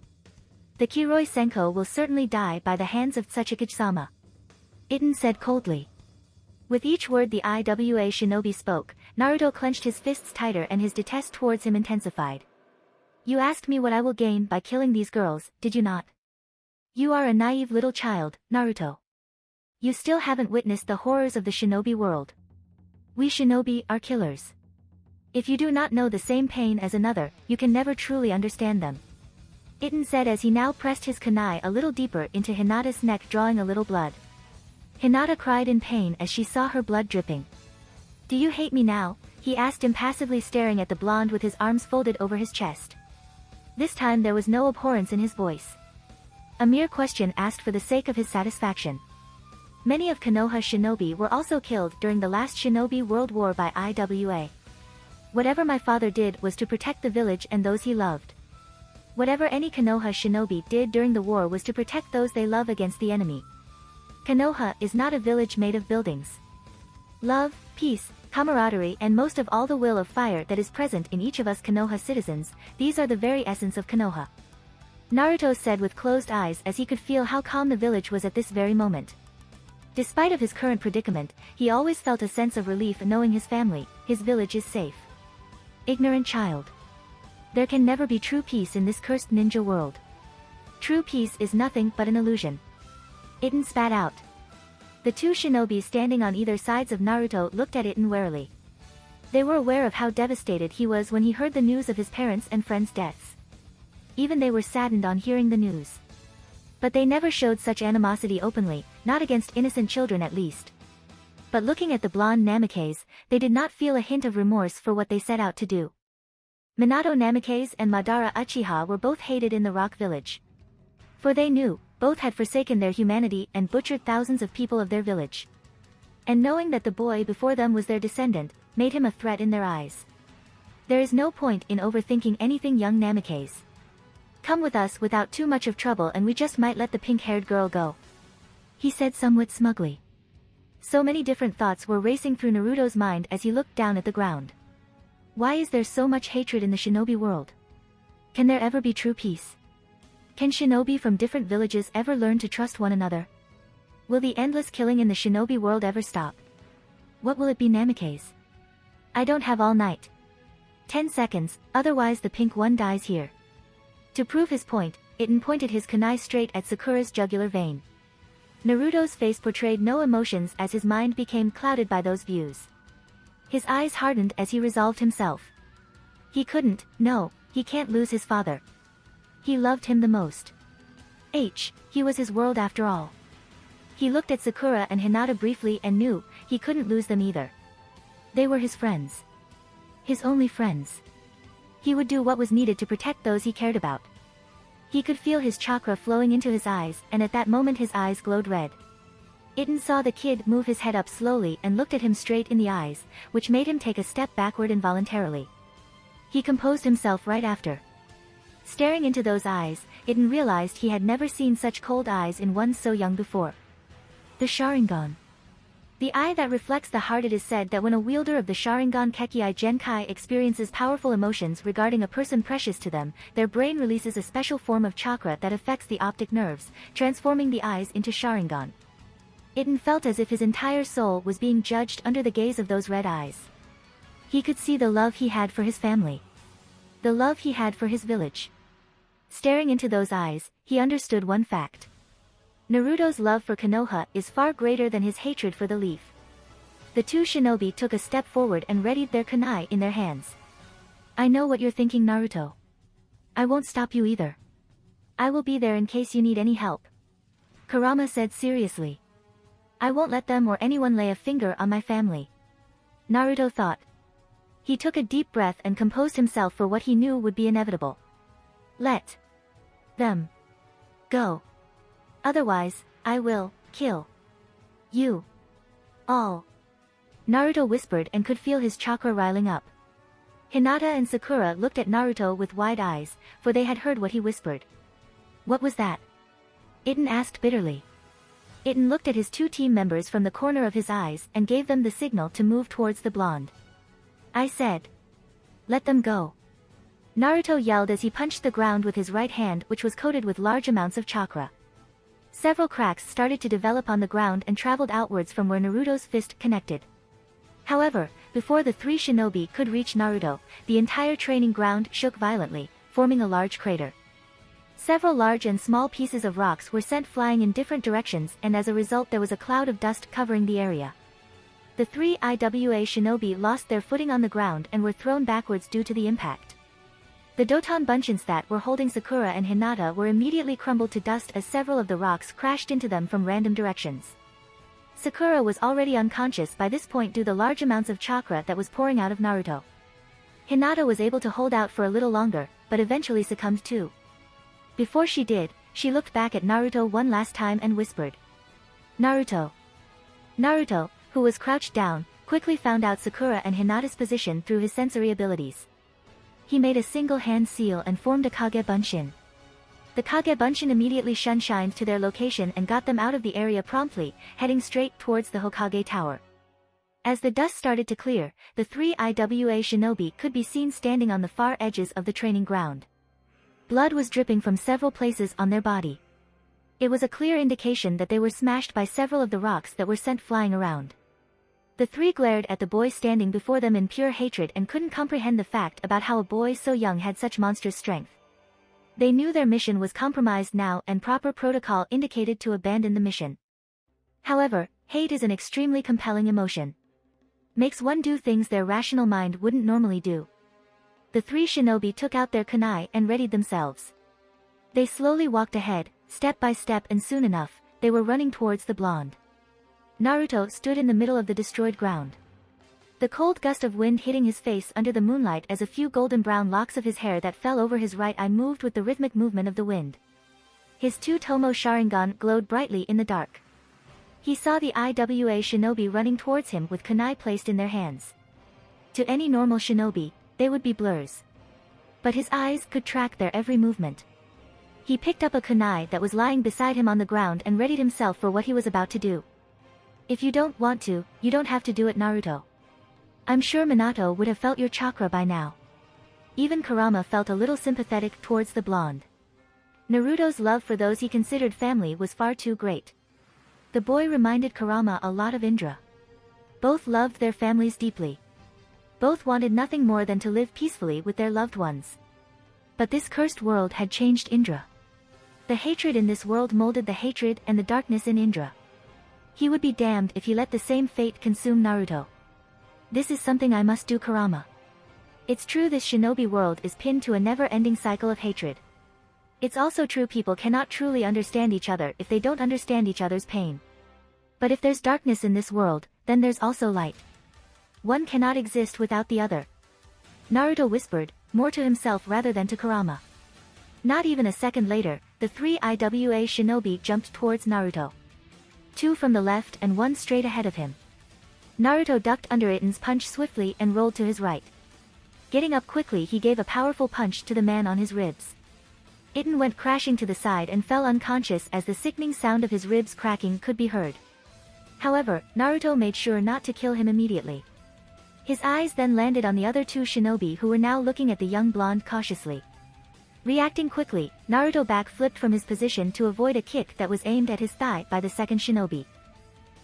The Kiroi Senko will certainly die by the hands of Tsuchikage-sama. Itten said coldly. With each word the IWA shinobi spoke, Naruto clenched his fists tighter and his detest towards him intensified. You asked me what I will gain by killing these girls, did you not? You are a naive little child, Naruto. You still haven't witnessed the horrors of the shinobi world. We shinobi are killers. If you do not know the same pain as another, you can never truly understand them. Itten said as he now pressed his kunai a little deeper into Hinata's neck, drawing a little blood. Hinata cried in pain as she saw her blood dripping. Do you hate me now? He asked impassively, staring at the blonde with his arms folded over his chest. This time there was no abhorrence in his voice. A mere question asked for the sake of his satisfaction. Many of Konoha's shinobi were also killed during the last Shinobi World War by IWA. Whatever my father did was to protect the village and those he loved. Whatever any Konoha shinobi did during the war was to protect those they love against the enemy. Konoha is not a village made of buildings. Love, peace, camaraderie, and most of all the will of fire that is present in each of us Konoha citizens, these are the very essence of Konoha. Naruto said with closed eyes as he could feel how calm the village was at this very moment. Despite of his current predicament, he always felt a sense of relief knowing his family, his village is safe. Ignorant child. There can never be true peace in this cursed ninja world. True peace is nothing but an illusion. Itten spat out. The two shinobi standing on either sides of Naruto looked at Itten warily. They were aware of how devastated he was when he heard the news of his parents' and friends' deaths. Even they were saddened on hearing the news. But they never showed such animosity openly, not against innocent children at least. But looking at the blonde Namikaze, they did not feel a hint of remorse for what they set out to do. Minato Namikaze and Madara Uchiha were both hated in the Rock Village. For they knew, both had forsaken their humanity and butchered thousands of people of their village. And knowing that the boy before them was their descendant, made him a threat in their eyes. There is no point in overthinking anything, young Namikaze. Come with us without too much of trouble and we just might let the pink-haired girl go, he said somewhat smugly. So many different thoughts were racing through Naruto's mind as he looked down at the ground. Why is there so much hatred in the shinobi world? Can there ever be true peace? Can shinobi from different villages ever learn to trust one another? Will the endless killing in the shinobi world ever stop? What will it be, Namikaze? I don't have all night. 10 seconds, otherwise the pink one dies here. To prove his point, Itten pointed his kunai straight at Sakura's jugular vein. Naruto's face portrayed no emotions as his mind became clouded by those views. His eyes hardened as he resolved himself. He couldn't, no, he can't lose his father. He loved him the most. He was his world after all. He looked at Sakura and Hinata briefly and knew, he couldn't lose them either. They were his friends. His only friends. He would do what was needed to protect those he cared about. He could feel his chakra flowing into his eyes, and at that moment his eyes glowed red. Itten saw the kid move his head up slowly and looked at him straight in the eyes, which made him take a step backward involuntarily. He composed himself right after. Staring into those eyes, Itten realized he had never seen such cold eyes in one so young before. The Sharingan. The eye that reflects the heart. It is said that when a wielder of the Sharingan Kekkai Genkai experiences powerful emotions regarding a person precious to them, their brain releases a special form of chakra that affects the optic nerves, transforming the eyes into Sharingan. Itten felt as if his entire soul was being judged under the gaze of those red eyes. He could see the love he had for his family. The love he had for his village. Staring into those eyes, he understood one fact. Naruto's love for Konoha is far greater than his hatred for the leaf. The two shinobi took a step forward and readied their kunai in their hands. I know what you're thinking, Naruto. I won't stop you either. I will be there in case you need any help. Kurama said seriously. I won't let them or anyone lay a finger on my family. Naruto thought. He took a deep breath and composed himself for what he knew would be inevitable. Let them go. Otherwise, I will kill you all. Naruto whispered and could feel his chakra riling up. Hinata and Sakura looked at Naruto with wide eyes, for they had heard what he whispered. What was that? Itten asked bitterly. Itten looked at his two team members from the corner of his eyes and gave them the signal to move towards the blonde. I said. Let them go. Naruto yelled as he punched the ground with his right hand, which was coated with large amounts of chakra. Several cracks started to develop on the ground and traveled outwards from where Naruto's fist connected. However, before the three shinobi could reach Naruto, the entire training ground shook violently, forming a large crater. Several large and small pieces of rocks were sent flying in different directions, and as a result there was a cloud of dust covering the area. The three IWA shinobi lost their footing on the ground and were thrown backwards due to the impact. The Doton Bunchins that were holding Sakura and Hinata were immediately crumbled to dust as several of the rocks crashed into them from random directions. Sakura was already unconscious by this point due to the large amounts of chakra that was pouring out of Naruto. Hinata was able to hold out for a little longer, but eventually succumbed too. Before she did, she looked back at Naruto one last time and whispered. Naruto. Naruto, who was crouched down, quickly found out Sakura and Hinata's position through his sensory abilities. He made a single hand seal and formed a Kage Bunshin. The Kage Bunshin immediately shined to their location and got them out of the area promptly, heading straight towards the Hokage Tower. As the dust started to clear, the three IWA shinobi could be seen standing on the far edges of the training ground. Blood was dripping from several places on their body. It was a clear indication that they were smashed by several of the rocks that were sent flying around. The three glared at the boy standing before them in pure hatred and couldn't comprehend the fact about how a boy so young had such monstrous strength. They knew their mission was compromised now and proper protocol indicated to abandon the mission. However, hate is an extremely compelling emotion. Makes one do things their rational mind wouldn't normally do. The three shinobi took out their kunai and readied themselves. They slowly walked ahead, step by step, and soon enough, they were running towards the blonde. Naruto stood in the middle of the destroyed ground. The cold gust of wind hitting his face under the moonlight as a few golden-brown locks of his hair that fell over his right eye moved with the rhythmic movement of the wind. His two-tomo Sharingan glowed brightly in the dark. He saw the IWA shinobi running towards him with kunai placed in their hands. To any normal shinobi, they would be blurs. But his eyes could track their every movement. He picked up a kunai that was lying beside him on the ground and readied himself for what he was about to do. If you don't want to, you don't have to do it, Naruto. I'm sure Minato would have felt your chakra by now. Even Kurama felt a little sympathetic towards the blonde. Naruto's love for those he considered family was far too great. The boy reminded Kurama a lot of Indra. Both loved their families deeply. Both wanted nothing more than to live peacefully with their loved ones. But this cursed world had changed Indra. The hatred in this world molded the hatred and the darkness in Indra. He would be damned if he let the same fate consume Naruto. This is something I must do, Kurama. It's true this shinobi world is pinned to a never-ending cycle of hatred. It's also true people cannot truly understand each other if they don't understand each other's pain. But if there's darkness in this world, then there's also light. One cannot exist without the other. Naruto whispered, more to himself rather than to Kurama. Not even a second later, the three IWA shinobi jumped towards Naruto. Two from the left and one straight ahead of him. Naruto ducked under Iton's punch swiftly and rolled to his right. Getting up quickly, he gave a powerful punch to the man on his ribs. Iton went crashing to the side and fell unconscious as the sickening sound of his ribs cracking could be heard. However, Naruto made sure not to kill him immediately. His eyes then landed on the other two shinobi who were now looking at the young blonde cautiously. Reacting quickly, Naruto back-flipped from his position to avoid a kick that was aimed at his thigh by the second shinobi.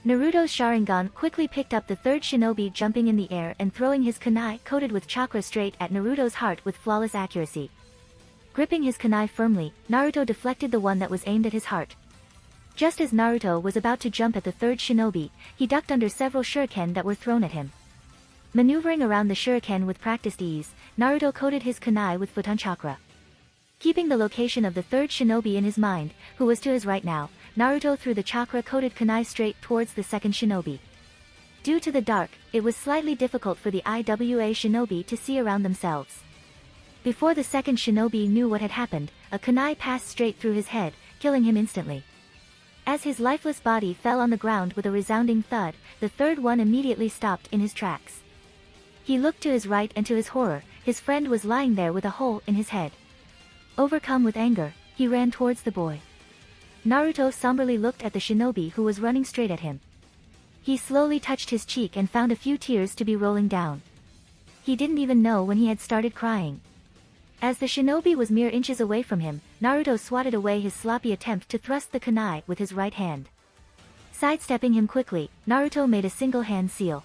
Naruto's Sharingan quickly picked up the third shinobi, jumping in the air and throwing his kunai coated with chakra straight at Naruto's heart with flawless accuracy. Gripping his kunai firmly, Naruto deflected the one that was aimed at his heart. Just as Naruto was about to jump at the third shinobi, he ducked under several shuriken that were thrown at him. Maneuvering around the shuriken with practiced ease, Naruto coated his kunai with futon chakra. Keeping the location of the third shinobi in his mind, who was to his right now, Naruto threw the chakra-coated kunai straight towards the second shinobi. Due to the dark, it was slightly difficult for the IWA shinobi to see around themselves. Before the second shinobi knew what had happened, a kunai passed straight through his head, killing him instantly. As his lifeless body fell on the ground with a resounding thud, the third one immediately stopped in his tracks. He looked to his right and to his horror, his friend was lying there with a hole in his head. Overcome with anger, he ran towards the boy. Naruto somberly looked at the shinobi who was running straight at him. He slowly touched his cheek and found a few tears to be rolling down. He didn't even know when he had started crying. As the shinobi was mere inches away from him, Naruto swatted away his sloppy attempt to thrust the kunai with his right hand. Sidestepping him quickly, Naruto made a single hand seal.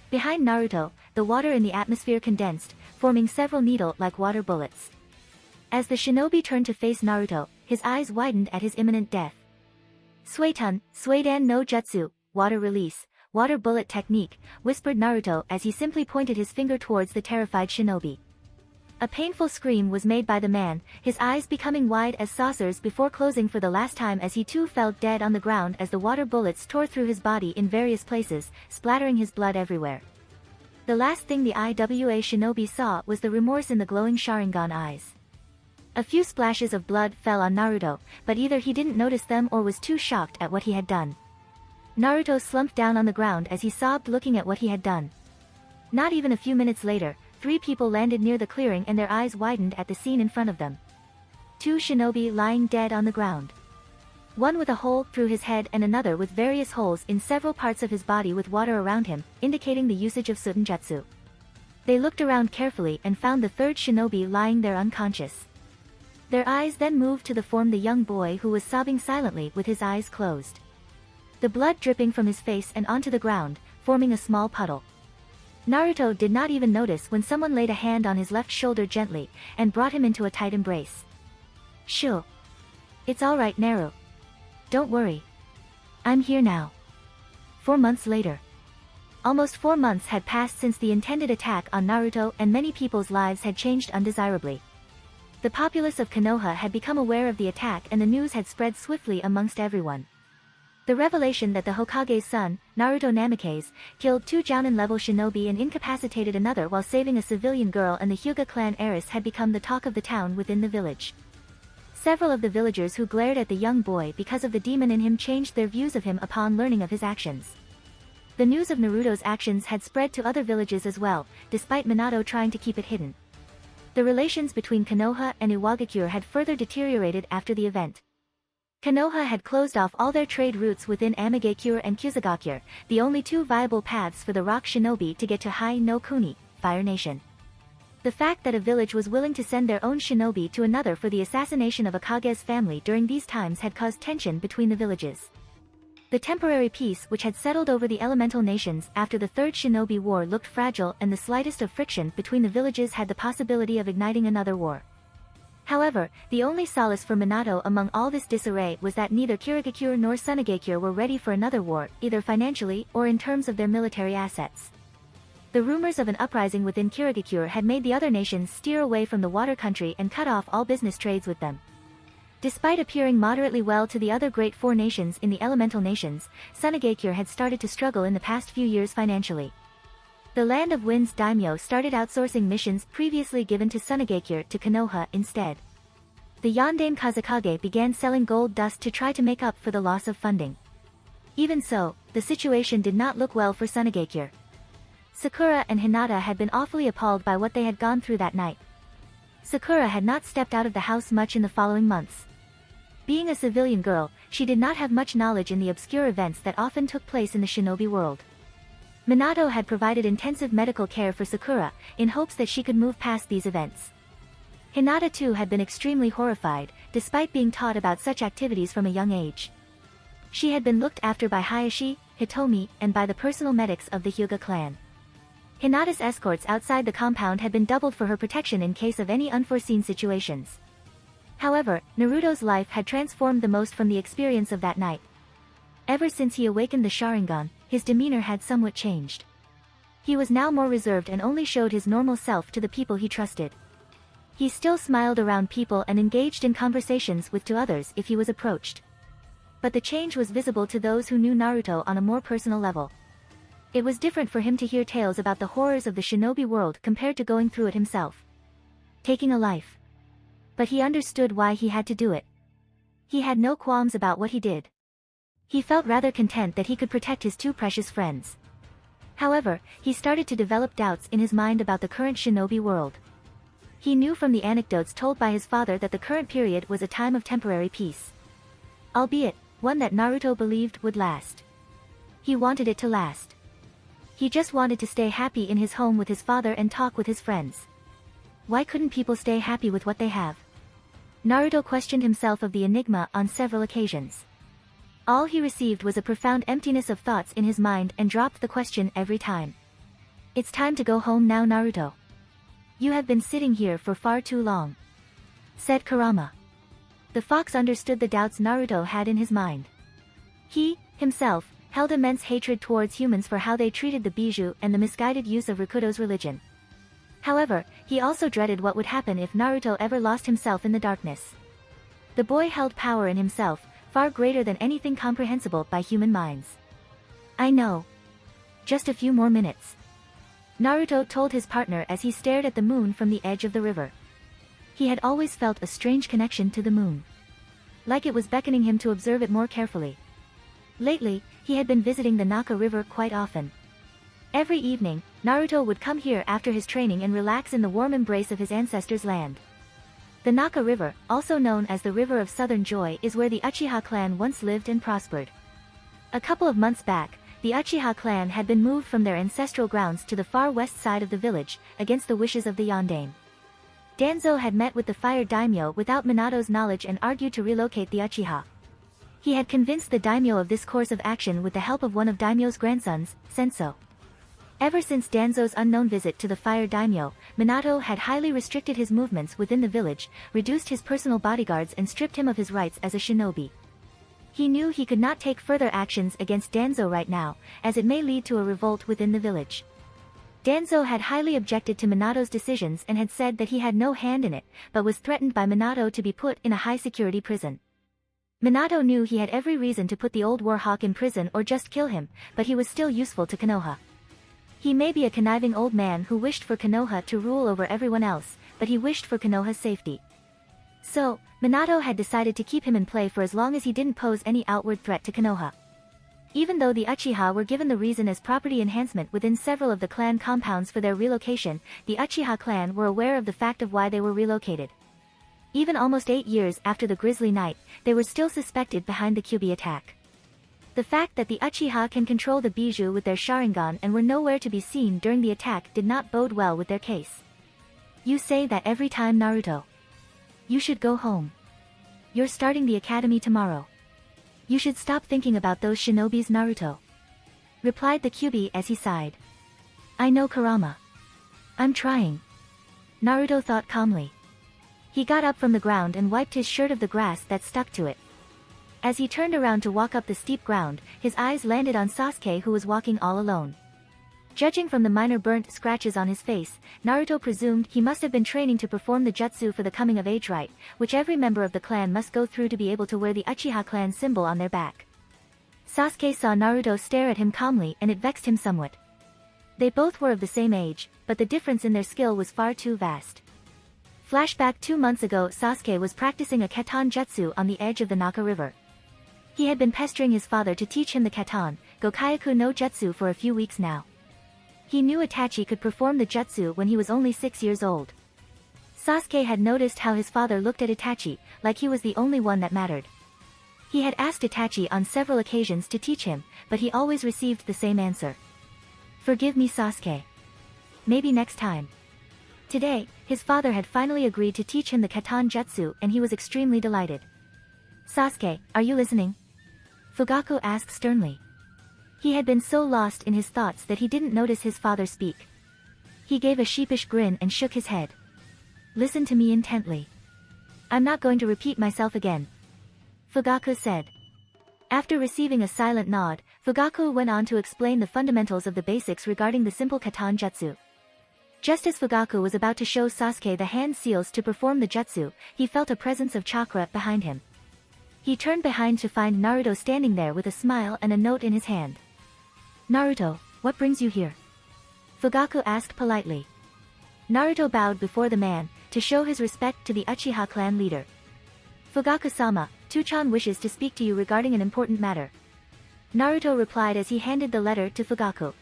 Behind Naruto, the water in the atmosphere condensed, forming several needle-like water bullets. As the shinobi turned to face Naruto, his eyes widened at his imminent death. Suidan no Jutsu, water release, water bullet technique, whispered Naruto as he simply pointed his finger towards the terrified shinobi. A painful scream was made by the man, his eyes becoming wide as saucers before closing for the last time as he too fell dead on the ground as the water bullets tore through his body in various places, splattering his blood everywhere. The last thing the IWA shinobi saw was the remorse in the glowing Sharingan eyes. A few splashes of blood fell on Naruto, but either he didn't notice them or was too shocked at what he had done. Naruto slumped down on the ground as he sobbed looking at what he had done. Not even a few minutes later, 3 people landed near the clearing and their eyes widened at the scene in front of them. 2 shinobi lying dead on the ground. One with a hole through his head and another with various holes in several parts of his body with water around him, indicating the usage of senjutsu. They looked around carefully and found the third shinobi lying there unconscious. Their eyes then moved to the form the young boy who was sobbing silently with his eyes closed. The blood dripping from his face and onto the ground, forming a small puddle. Naruto did not even notice when someone laid a hand on his left shoulder gently, and brought him into a tight embrace. Shoo. It's alright, Naru. Don't worry. I'm here now. 4 months later. Almost 4 months had passed since the intended attack on Naruto and many people's lives had changed undesirably. The populace of Konoha had become aware of the attack and the news had spread swiftly amongst everyone. The revelation that the Hokage's son, Naruto Namikaze, killed 2 Jounin-level shinobi and incapacitated another while saving a civilian girl and the Hyuga clan heiress had become the talk of the town within the village. Several of the villagers who glared at the young boy because of the demon in him changed their views of him upon learning of his actions. The news of Naruto's actions had spread to other villages as well, despite Minato trying to keep it hidden. The relations between Konoha and Iwagakure had further deteriorated after the event. Konoha had closed off all their trade routes within Amigakure and Kusagakure, the only 2 viable paths for the rock shinobi to get to Hai no Kuni, Fire Nation. The fact that a village was willing to send their own shinobi to another for the assassination of Akage's family during these times had caused tension between the villages. The temporary peace which had settled over the elemental nations after the Third Shinobi War looked fragile and the slightest of friction between the villages had the possibility of igniting another war. However, the only solace for Minato among all this disarray was that neither Kirigakure nor Sunagakure were ready for another war, either financially or in terms of their military assets. The rumors of an uprising within Kirigakure had made the other nations steer away from the water country and cut off all business trades with them. Despite appearing moderately well to the other great 4 nations in the elemental nations, Sunagakure had started to struggle in the past few years financially. The Land of Wind's daimyo started outsourcing missions previously given to Sunagakure to Konoha instead. The Yondaime Kazekage began selling gold dust to try to make up for the loss of funding. Even so, the situation did not look well for Sunagakure. Sakura and Hinata had been awfully appalled by what they had gone through that night. Sakura had not stepped out of the house much in the following months. Being a civilian girl, she did not have much knowledge in the obscure events that often took place in the shinobi world. Minato had provided intensive medical care for Sakura, in hopes that she could move past these events. Hinata too had been extremely horrified, despite being taught about such activities from a young age. She had been looked after by Hayashi, Hitomi, and by the personal medics of the Hyuga clan. Hinata's escorts outside the compound had been doubled for her protection in case of any unforeseen situations. However, Naruto's life had transformed the most from the experience of that night. Ever since he awakened the Sharingan, his demeanor had somewhat changed. He was now more reserved and only showed his normal self to the people he trusted. He still smiled around people and engaged in conversations with others if he was approached. But the change was visible to those who knew Naruto on a more personal level. It was different for him to hear tales about the horrors of the shinobi world compared to going through it himself. Taking a life. But he understood why he had to do it. He had no qualms about what he did. He felt rather content that he could protect his 2 precious friends. However, he started to develop doubts in his mind about the current shinobi world. He knew from the anecdotes told by his father that the current period was a time of temporary peace. Albeit, one that Naruto believed would last. He wanted it to last. He just wanted to stay happy in his home with his father and talk with his friends. Why couldn't people stay happy with what they have? Naruto questioned himself of the enigma on several occasions. All he received was a profound emptiness of thoughts in his mind and dropped the question every time. It's time to go home now, Naruto. You have been sitting here for far too long, said Kurama. The fox understood the doubts Naruto had in his mind. He, himself, held immense hatred towards humans for how they treated the Bijou and the misguided use of Rikudo's religion. However, he also dreaded what would happen if Naruto ever lost himself in the darkness. The boy held power in himself, far greater than anything comprehensible by human minds. I know. Just a few more minutes, Naruto told his partner as he stared at the moon from the edge of the river. He had always felt a strange connection to the moon. Like it was beckoning him to observe it more carefully. Lately, he had been visiting the Naka River quite often. Every evening, Naruto would come here after his training and relax in the warm embrace of his ancestors' land. The Naka River, also known as the River of Southern Joy, is where the Uchiha clan once lived and prospered. A couple of months back, the Uchiha clan had been moved from their ancestral grounds to the far west side of the village, against the wishes of the Yondaime. Danzo had met with the fire daimyo without Minato's knowledge and argued to relocate the Uchiha. He had convinced the daimyo of this course of action with the help of one of daimyo's grandsons, Senso. Ever since Danzo's unknown visit to the fire daimyo, Minato had highly restricted his movements within the village, reduced his personal bodyguards and stripped him of his rights as a shinobi. He knew he could not take further actions against Danzo right now, as it may lead to a revolt within the village. Danzo had highly objected to Minato's decisions and had said that he had no hand in it, but was threatened by Minato to be put in a high-security prison. Minato knew he had every reason to put the old warhawk in prison or just kill him, but he was still useful to Konoha. He may be a conniving old man who wished for Konoha to rule over everyone else, but he wished for Konoha's safety. So, Minato had decided to keep him in play for as long as he didn't pose any outward threat to Konoha. Even though the Uchiha were given the reason as property enhancement within several of the clan compounds for their relocation, the Uchiha clan were aware of the fact of why they were relocated. Even almost 8 years after the Grizzly Night, they were still suspected behind the Kyuubi attack. The fact that the Uchiha can control the Bijou with their Sharingan and were nowhere to be seen during the attack did not bode well with their case. You say that every time, Naruto. You should go home. You're starting the academy tomorrow. You should stop thinking about those shinobis, Naruto. Replied the Kyuubi as he sighed. I know, Kurama. I'm trying. Naruto thought calmly. He got up from the ground and wiped his shirt of the grass that stuck to it. As he turned around to walk up the steep ground, his eyes landed on Sasuke, who was walking all alone. Judging from the minor burnt scratches on his face, Naruto presumed he must have been training to perform the jutsu for the coming of age rite, which every member of the clan must go through to be able to wear the Uchiha clan symbol on their back. Sasuke saw Naruto stare at him calmly and it vexed him somewhat. They both were of the same age, but the difference in their skill was far too vast. Flashback 2 months ago, Sasuke was practicing a Katan jutsu on the edge of the Naka River. He had been pestering his father to teach him the Katan, Gokyaku no Jutsu for a few weeks now. He knew Itachi could perform the jutsu when he was only 6 years old. Sasuke had noticed how his father looked at Itachi, like he was the only one that mattered. He had asked Itachi on several occasions to teach him, but he always received the same answer. Forgive me, Sasuke. Maybe next time. Today, his father had finally agreed to teach him the Katan jutsu and he was extremely delighted. Sasuke, are you listening? Fugaku asked sternly. He had been so lost in his thoughts that he didn't notice his father speak. He gave a sheepish grin and shook his head. Listen to me intently. I'm not going to repeat myself again. Fugaku said. After receiving a silent nod, Fugaku went on to explain the fundamentals of the basics regarding the simple Katan jutsu. Just as Fugaku was about to show Sasuke the hand seals to perform the jutsu, he felt a presence of chakra behind him. He turned behind to find Naruto standing there with a smile and a note in his hand. Naruto, what brings you here? Fugaku asked politely. Naruto bowed before the man, to show his respect to the Uchiha clan leader. Fugaku-sama, Tuchan wishes to speak to you regarding an important matter. Naruto replied as he handed the letter to Fugaku.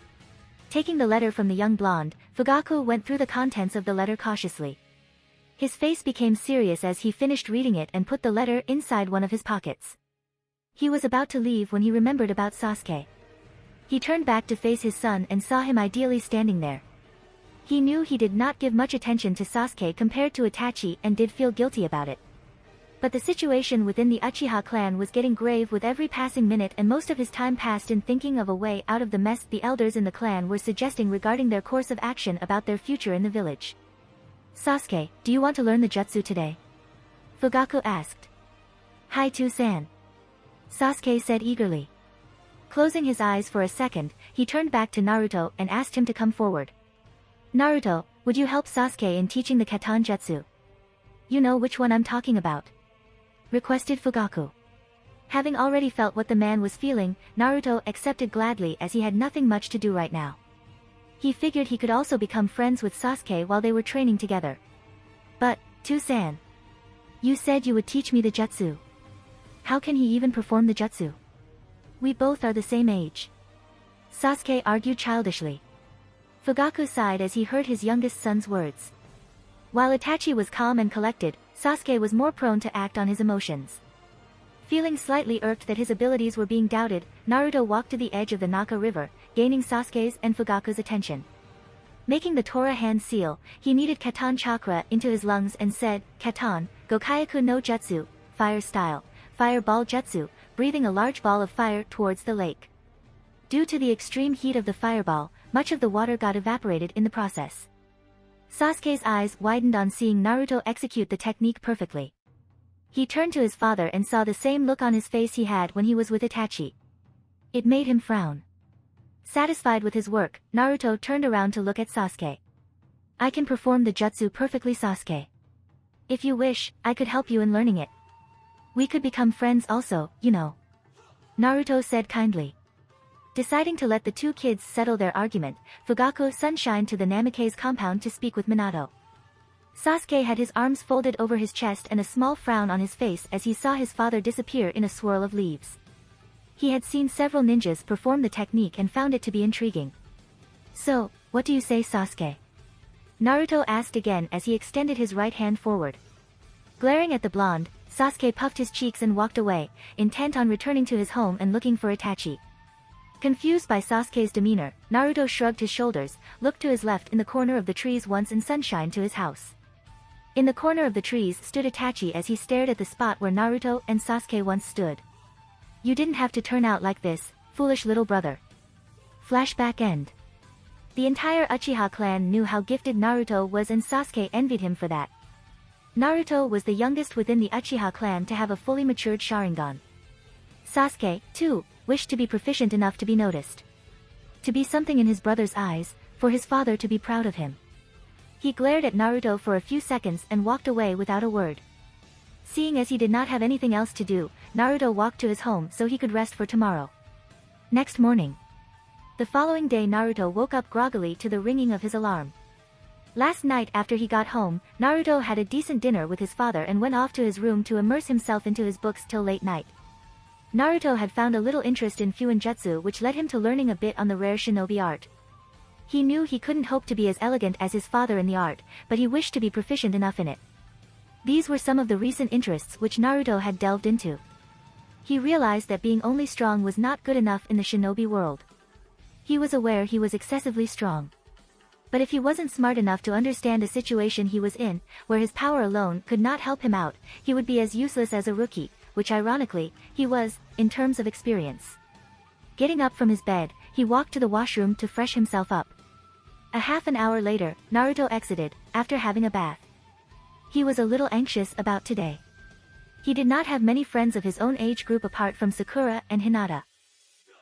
Taking the letter from the young blonde, Fugaku went through the contents of the letter cautiously. His face became serious as he finished reading it and put the letter inside one of his pockets. He was about to leave when he remembered about Sasuke. He turned back to face his son and saw him ideally standing there. He knew he did not give much attention to Sasuke compared to Itachi and did feel guilty about it. But the situation within the Uchiha clan was getting grave with every passing minute and most of his time passed in thinking of a way out of the mess the elders in the clan were suggesting regarding their course of action about their future in the village. Sasuke, do you want to learn the jutsu today? Fugaku asked. Hi To-san. Sasuke said eagerly. Closing his eyes for a second, he turned back to Naruto and asked him to come forward. Naruto, would you help Sasuke in teaching the Katan jutsu? You know which one I'm talking about. Requested Fugaku. Having already felt what the man was feeling, Naruto accepted gladly as he had nothing much to do right now. He figured he could also become friends with Sasuke while they were training together. But, To-san. You said you would teach me the jutsu. How can he even perform the jutsu? We both are the same age. Sasuke argued childishly. Fugaku sighed as he heard his youngest son's words. While Itachi was calm and collected, Sasuke was more prone to act on his emotions. Feeling slightly irked that his abilities were being doubted, Naruto walked to the edge of the Naka River, gaining Sasuke's and Fugaku's attention. Making the Tora hand seal, he kneaded Katan chakra into his lungs and said, Katan, Gokyaku no Jutsu, fire style, fireball jutsu, breathing a large ball of fire towards the lake. Due to the extreme heat of the fireball, much of the water got evaporated in the process. Sasuke's eyes widened on seeing Naruto execute the technique perfectly. He turned to his father and saw the same look on his face he had when he was with Itachi. It made him frown. Satisfied with his work, Naruto turned around to look at Sasuke. I can perform the jutsu perfectly, Sasuke. If you wish, I could help you in learning it. We could become friends also, you know. Naruto said kindly. Deciding to let the two kids settle their argument, Fugaku sunshined to the Namikaze compound to speak with Minato. Sasuke had his arms folded over his chest and a small frown on his face as he saw his father disappear in a swirl of leaves. He had seen several ninjas perform the technique and found it to be intriguing. So, what do you say, Sasuke? Naruto asked again as he extended his right hand forward. Glaring at the blonde, Sasuke puffed his cheeks and walked away, intent on returning to his home and looking for Itachi. Confused by Sasuke's demeanor, Naruto shrugged his shoulders, looked to his left in the corner of the trees once and sunshine to his house. In the corner of the trees stood Itachi as he stared at the spot where Naruto and Sasuke once stood. You didn't have to turn out like this, foolish little brother. Flashback end. The entire Uchiha clan knew how gifted Naruto was and Sasuke envied him for that. Naruto was the youngest within the Uchiha clan to have a fully matured Sharingan. Sasuke, too, wished to be proficient enough to be noticed. To be something in his brother's eyes, for his father to be proud of him. He glared at Naruto for a few seconds and walked away without a word. Seeing as he did not have anything else to do, Naruto walked to his home so he could rest for tomorrow. Next morning. The following day Naruto woke up groggily to the ringing of his alarm. Last night after he got home, Naruto had a decent dinner with his father and went off to his room to immerse himself into his books till late night. Naruto had found a little interest in Fuinjutsu which led him to learning a bit on the rare shinobi art. He knew he couldn't hope to be as elegant as his father in the art, but he wished to be proficient enough in it. These were some of the recent interests which Naruto had delved into. He realized that being only strong was not good enough in the shinobi world. He was aware he was excessively strong. But if he wasn't smart enough to understand a situation he was in, where his power alone could not help him out, he would be as useless as a rookie, which ironically, he was, in terms of experience. Getting up from his bed, he walked to the washroom to fresh himself up. A half an hour later, Naruto exited, after having a bath. He was a little anxious about today. He did not have many friends of his own age group apart from Sakura and Hinata.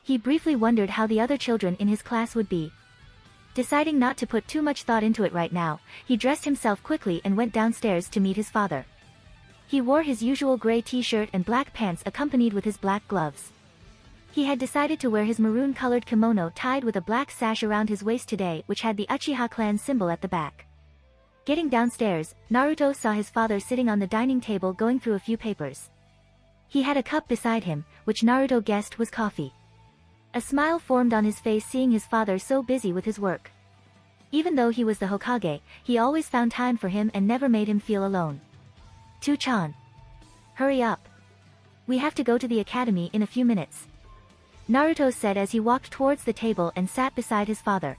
He briefly wondered how the other children in his class would be. Deciding not to put too much thought into it right now, he dressed himself quickly and went downstairs to meet his father. He wore his usual gray t-shirt and black pants accompanied with his black gloves. He had decided to wear his maroon-colored kimono tied with a black sash around his waist today which had the Uchiha clan symbol at the back. Getting downstairs, Naruto saw his father sitting on the dining table going through a few papers. He had a cup beside him, which Naruto guessed was coffee. A smile formed on his face seeing his father so busy with his work. Even though he was the Hokage, he always found time for him and never made him feel alone. "Tu-chan. Hurry up. We have to go to the academy in a few minutes," Naruto said as he walked towards the table and sat beside his father.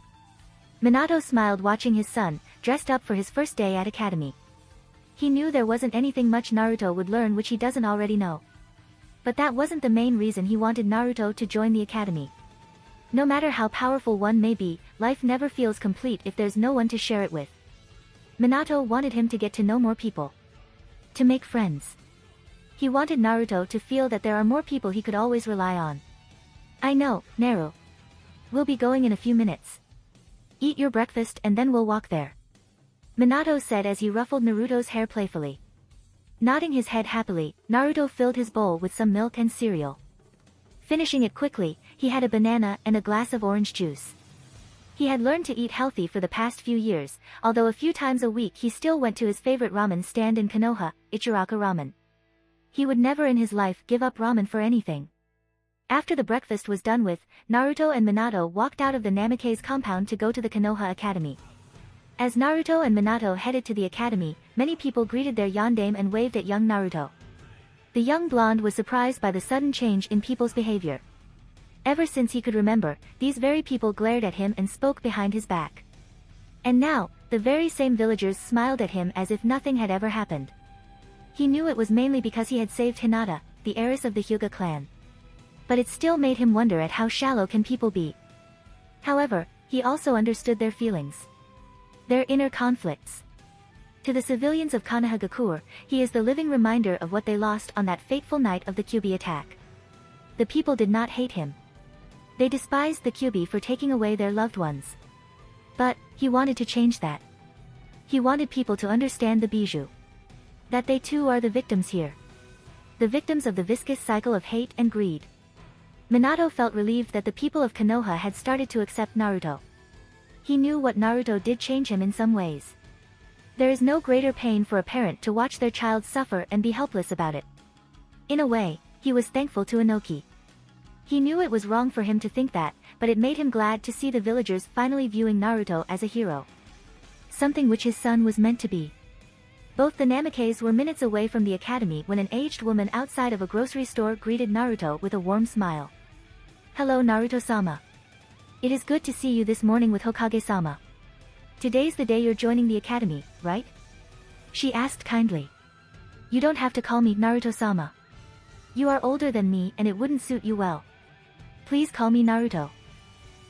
Minato smiled watching his son, dressed up for his first day at academy. He knew there wasn't anything much Naruto would learn which he doesn't already know. But that wasn't the main reason he wanted Naruto to join the academy. No matter how powerful one may be, life never feels complete if there's no one to share it with. Minato wanted him to get to know more people. To make friends. He wanted Naruto to feel that there are more people he could always rely on. "I know, Naru. We'll be going in a few minutes. Eat your breakfast and then we'll walk there," Minato said as he ruffled Naruto's hair playfully. Nodding his head happily, Naruto filled his bowl with some milk and cereal. Finishing it quickly, he had a banana and a glass of orange juice. He had learned to eat healthy for the past few years, although a few times a week he still went to his favorite ramen stand in Konoha, Ichiraka Ramen. He would never in his life give up ramen for anything. After the breakfast was done with, Naruto and Minato walked out of the Namikaze compound to go to the Konoha Academy. As Naruto and Minato headed to the academy, many people greeted their yondaime and waved at young Naruto. The young blonde was surprised by the sudden change in people's behavior. Ever since he could remember, these very people glared at him and spoke behind his back. And now, the very same villagers smiled at him as if nothing had ever happened. He knew it was mainly because he had saved Hinata, the heiress of the Hyuga clan. But it still made him wonder at how shallow can people be. However, he also understood their feelings. Their inner conflicts. To the civilians of Konohagakure, he is the living reminder of what they lost on that fateful night of the Kyuubi attack. The people did not hate him. They despised the Kyuubi for taking away their loved ones. But, he wanted to change that. He wanted people to understand the Bijou. That they too are the victims here. the victims of the viscous cycle of hate and greed. Minato felt relieved that the people of Konoha had started to accept Naruto. He knew what Naruto did change him in some ways. There is no greater pain for a parent to watch their child suffer and be helpless about it. In a way, he was thankful to Inoki. He knew it was wrong for him to think that, but it made him glad to see the villagers finally viewing Naruto as a hero. Something which his son was meant to be. Both the Namikes were minutes away from the academy when an aged woman outside of a grocery store greeted Naruto with a warm smile. "Hello Naruto-sama. It is good to see you this morning with Hokage-sama. Today's the day you're joining the academy, right?" she asked kindly. "You don't have to call me Naruto-sama. You are older than me and it wouldn't suit you well. Please call me Naruto."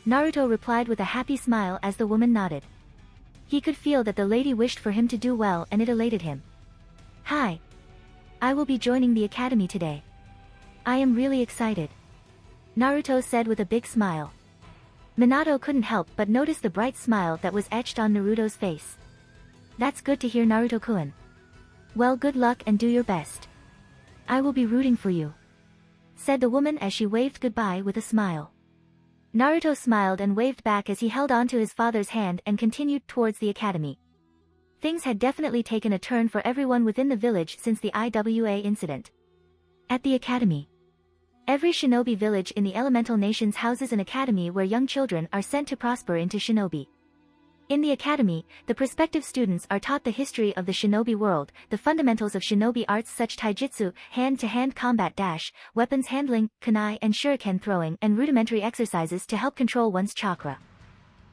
Naruto replied with a happy smile as the woman nodded. He could feel that the lady wished for him to do well and it elated him. "Hi. I will be joining the academy today. I am really excited," Naruto said with a big smile. Minato couldn't help but notice the bright smile that was etched on Naruto's face. "That's good to hear, Naruto-kun. Well, good luck and do your best. I will be rooting for you," said the woman as she waved goodbye with a smile. Naruto smiled and waved back as he held on to his father's hand and continued towards the academy. Things had definitely taken a turn for everyone within the village since the IWA incident. At the academy, every shinobi village in the elemental nations houses an academy where young children are sent to prosper into shinobi. In the academy, the prospective students are taught the history of the shinobi world, the fundamentals of shinobi arts such taijutsu, hand-to-hand combat dash, weapons handling, kunai and shuriken throwing, and rudimentary exercises to help control one's chakra.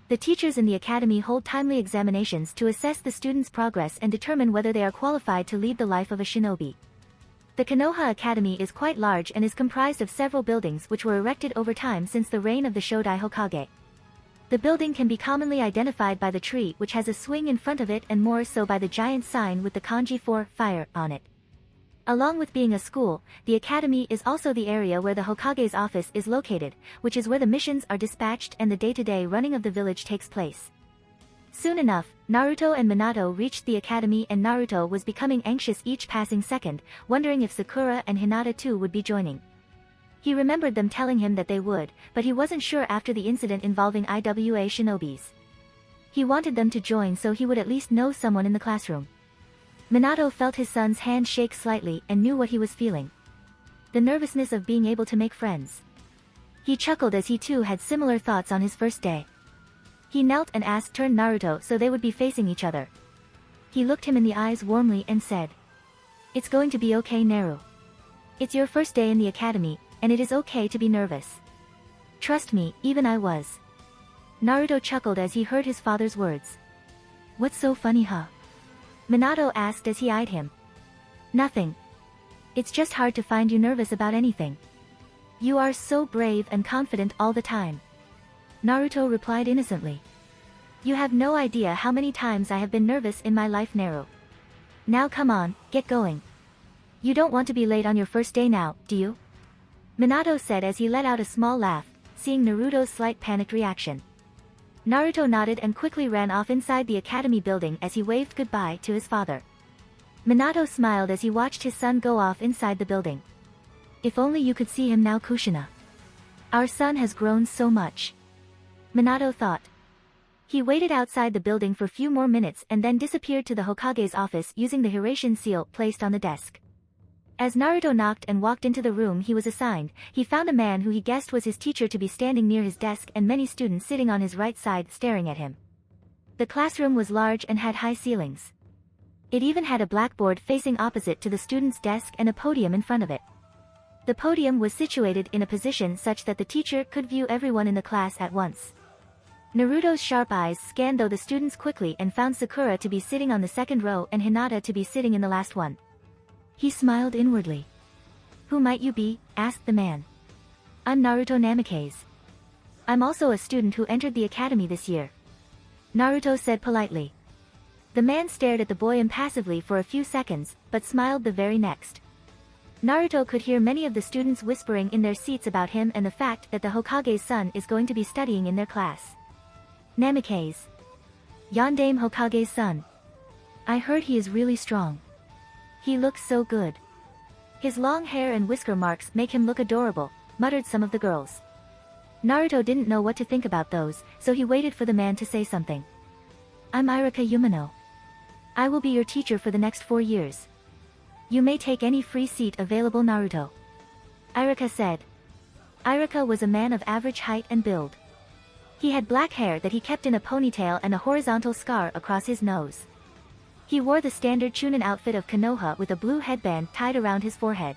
The teachers in the academy hold timely examinations to assess the students' progress and determine whether they are qualified to lead the life of a shinobi. The Konoha Academy is quite large and is comprised of several buildings which were erected over time since the reign of the Shodai Hokage. The building can be commonly identified by the tree which has a swing in front of it and more so by the giant sign with the kanji for fire on it. Along with being a school, the academy is also the area where the Hokage's office is located, which is where the missions are dispatched and the day-to-day running of the village takes place. Soon enough, Naruto and Minato reached the academy and Naruto was becoming anxious each passing second, wondering if Sakura and Hinata too would be joining. He remembered them telling him that they would, but he wasn't sure after the incident involving IWA shinobis. He wanted them to join so he would at least know someone in the classroom. Minato felt his son's hand shake slightly and knew what he was feeling. The nervousness of being able to make friends. He chuckled as he too had similar thoughts on his first day. He knelt and turned Naruto so they would be facing each other. He looked him in the eyes warmly and said, "It's going to be okay, Naru. It's your first day in the academy, and it is okay to be nervous. Trust me, even I was." Naruto chuckled as he heard his father's words. "What's so funny, huh?" Minato asked as he eyed him. "Nothing. It's just hard to find you nervous about anything. You are so brave and confident all the time," Naruto replied innocently. "You have no idea how many times I have been nervous in my life, Naru. Now come on, get going. You don't want to be late on your first day now, do you?" Minato said as he let out a small laugh, seeing Naruto's slight panicked reaction. Naruto nodded and quickly ran off inside the academy building as he waved goodbye to his father. Minato smiled as he watched his son go off inside the building. If only you could see him now, Kushina. Our son has grown so much, Minato thought. He waited outside the building for a few more minutes and then disappeared to the Hokage's office using the Hirashin seal placed on the desk. As Naruto knocked and walked into the room he was assigned, he found a man who he guessed was his teacher to be standing near his desk and many students sitting on his right side staring at him. The classroom was large and had high ceilings. It even had a blackboard facing opposite to the student's desk and a podium in front of it. The podium was situated in a position such that the teacher could view everyone in the class at once. Naruto's sharp eyes scanned the students quickly and found Sakura to be sitting on the second row and Hinata to be sitting in the last one. He smiled inwardly. "Who might you be?" asked the man. "I'm Naruto Namikaze. I'm also a student who entered the academy this year," Naruto said politely. The man stared at the boy impassively for a few seconds, but smiled the very next. Naruto could hear many of the students whispering in their seats about him and the fact that the Hokage's son is going to be studying in their class. Namikaze. Yondaime Hokage's son. I heard he is really strong. He looks so good. His long hair and whisker marks make him look adorable, muttered some of the girls. Naruto didn't know what to think about those, so he waited for the man to say something. I'm Iruka Umino. I will be your teacher for the next 4 years. You may take any free seat available, Naruto. Iruka said. Iruka was a man of average height and build. He had black hair that he kept in a ponytail and a horizontal scar across his nose. He wore the standard Chunin outfit of Konoha with a blue headband tied around his forehead.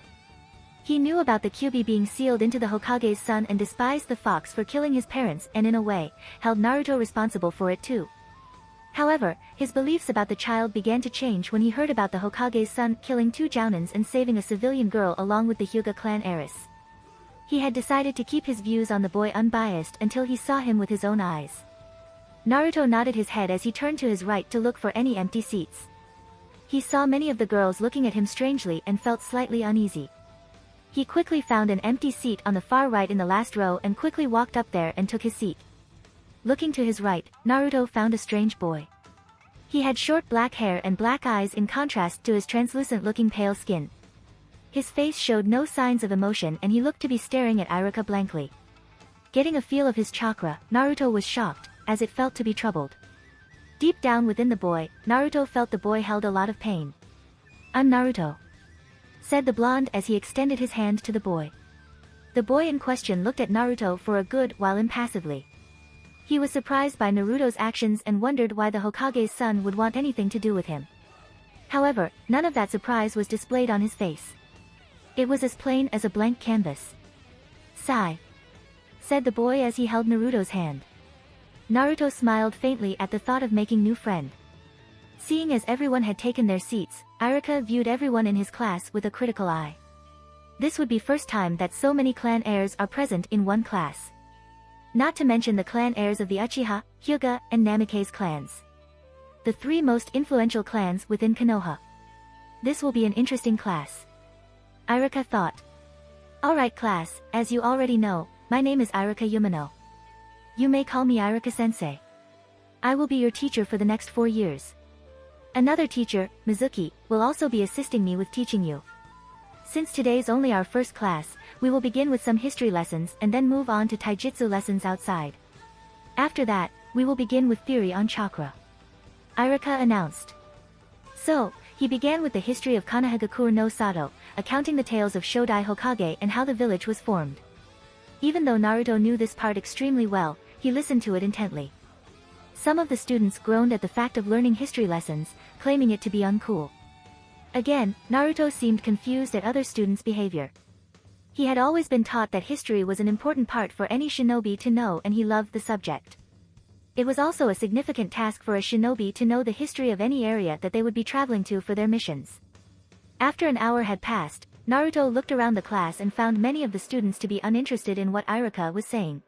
He knew about the Kyuubi being sealed into the Hokage's son and despised the fox for killing his parents and in a way, held Naruto responsible for it too. However, his beliefs about the child began to change when he heard about the Hokage's son killing 2 jounins and saving a civilian girl along with the Hyuga clan heiress. He had decided to keep his views on the boy unbiased until he saw him with his own eyes. Naruto nodded his head as he turned to his right to look for any empty seats. He saw many of the girls looking at him strangely and felt slightly uneasy. He quickly found an empty seat on the far right in the last row and quickly walked up there and took his seat. Looking to his right, Naruto found a strange boy. He had short black hair and black eyes in contrast to his translucent-looking pale skin. His face showed no signs of emotion and he looked to be staring at Iruka blankly. Getting a feel of his chakra, Naruto was shocked, as it felt to be troubled. Deep down within the boy, Naruto felt the boy held a lot of pain. I'm Naruto, said the blonde as he extended his hand to the boy. The boy in question looked at Naruto for a good while impassively. He was surprised by Naruto's actions and wondered why the Hokage's son would want anything to do with him. However, none of that surprise was displayed on his face. It was as plain as a blank canvas. Sigh, said the boy as he held Naruto's hand. Naruto smiled faintly at the thought of making new friend. Seeing as everyone had taken their seats, Iruka viewed everyone in his class with a critical eye. This would be first time that so many clan heirs are present in one class. Not to mention the clan heirs of the Uchiha, Hyuga, and Namikaze clans. The 3 most influential clans within Konoha. This will be an interesting class. Iruka thought. Alright class, as you already know, my name is Iruka Umino. You may call me Iruka-sensei. I will be your teacher for the next 4 years. Another teacher, Mizuki, will also be assisting me with teaching you. Since today's only our first class, we will begin with some history lessons and then move on to taijutsu lessons outside. After that, we will begin with theory on chakra. Iruka announced. So, he began with the history of Konohagakure no Sato, accounting the tales of Shodai Hokage and how the village was formed. Even though Naruto knew this part extremely well, he listened to it intently. Some of the students groaned at the fact of learning history lessons, claiming it to be uncool. Again, Naruto seemed confused at other students' behavior. He had always been taught that history was an important part for any shinobi to know and he loved the subject. It was also a significant task for a shinobi to know the history of any area that they would be traveling to for their missions. After an hour had passed, Naruto looked around the class and found many of the students to be uninterested in what Iruka was saying.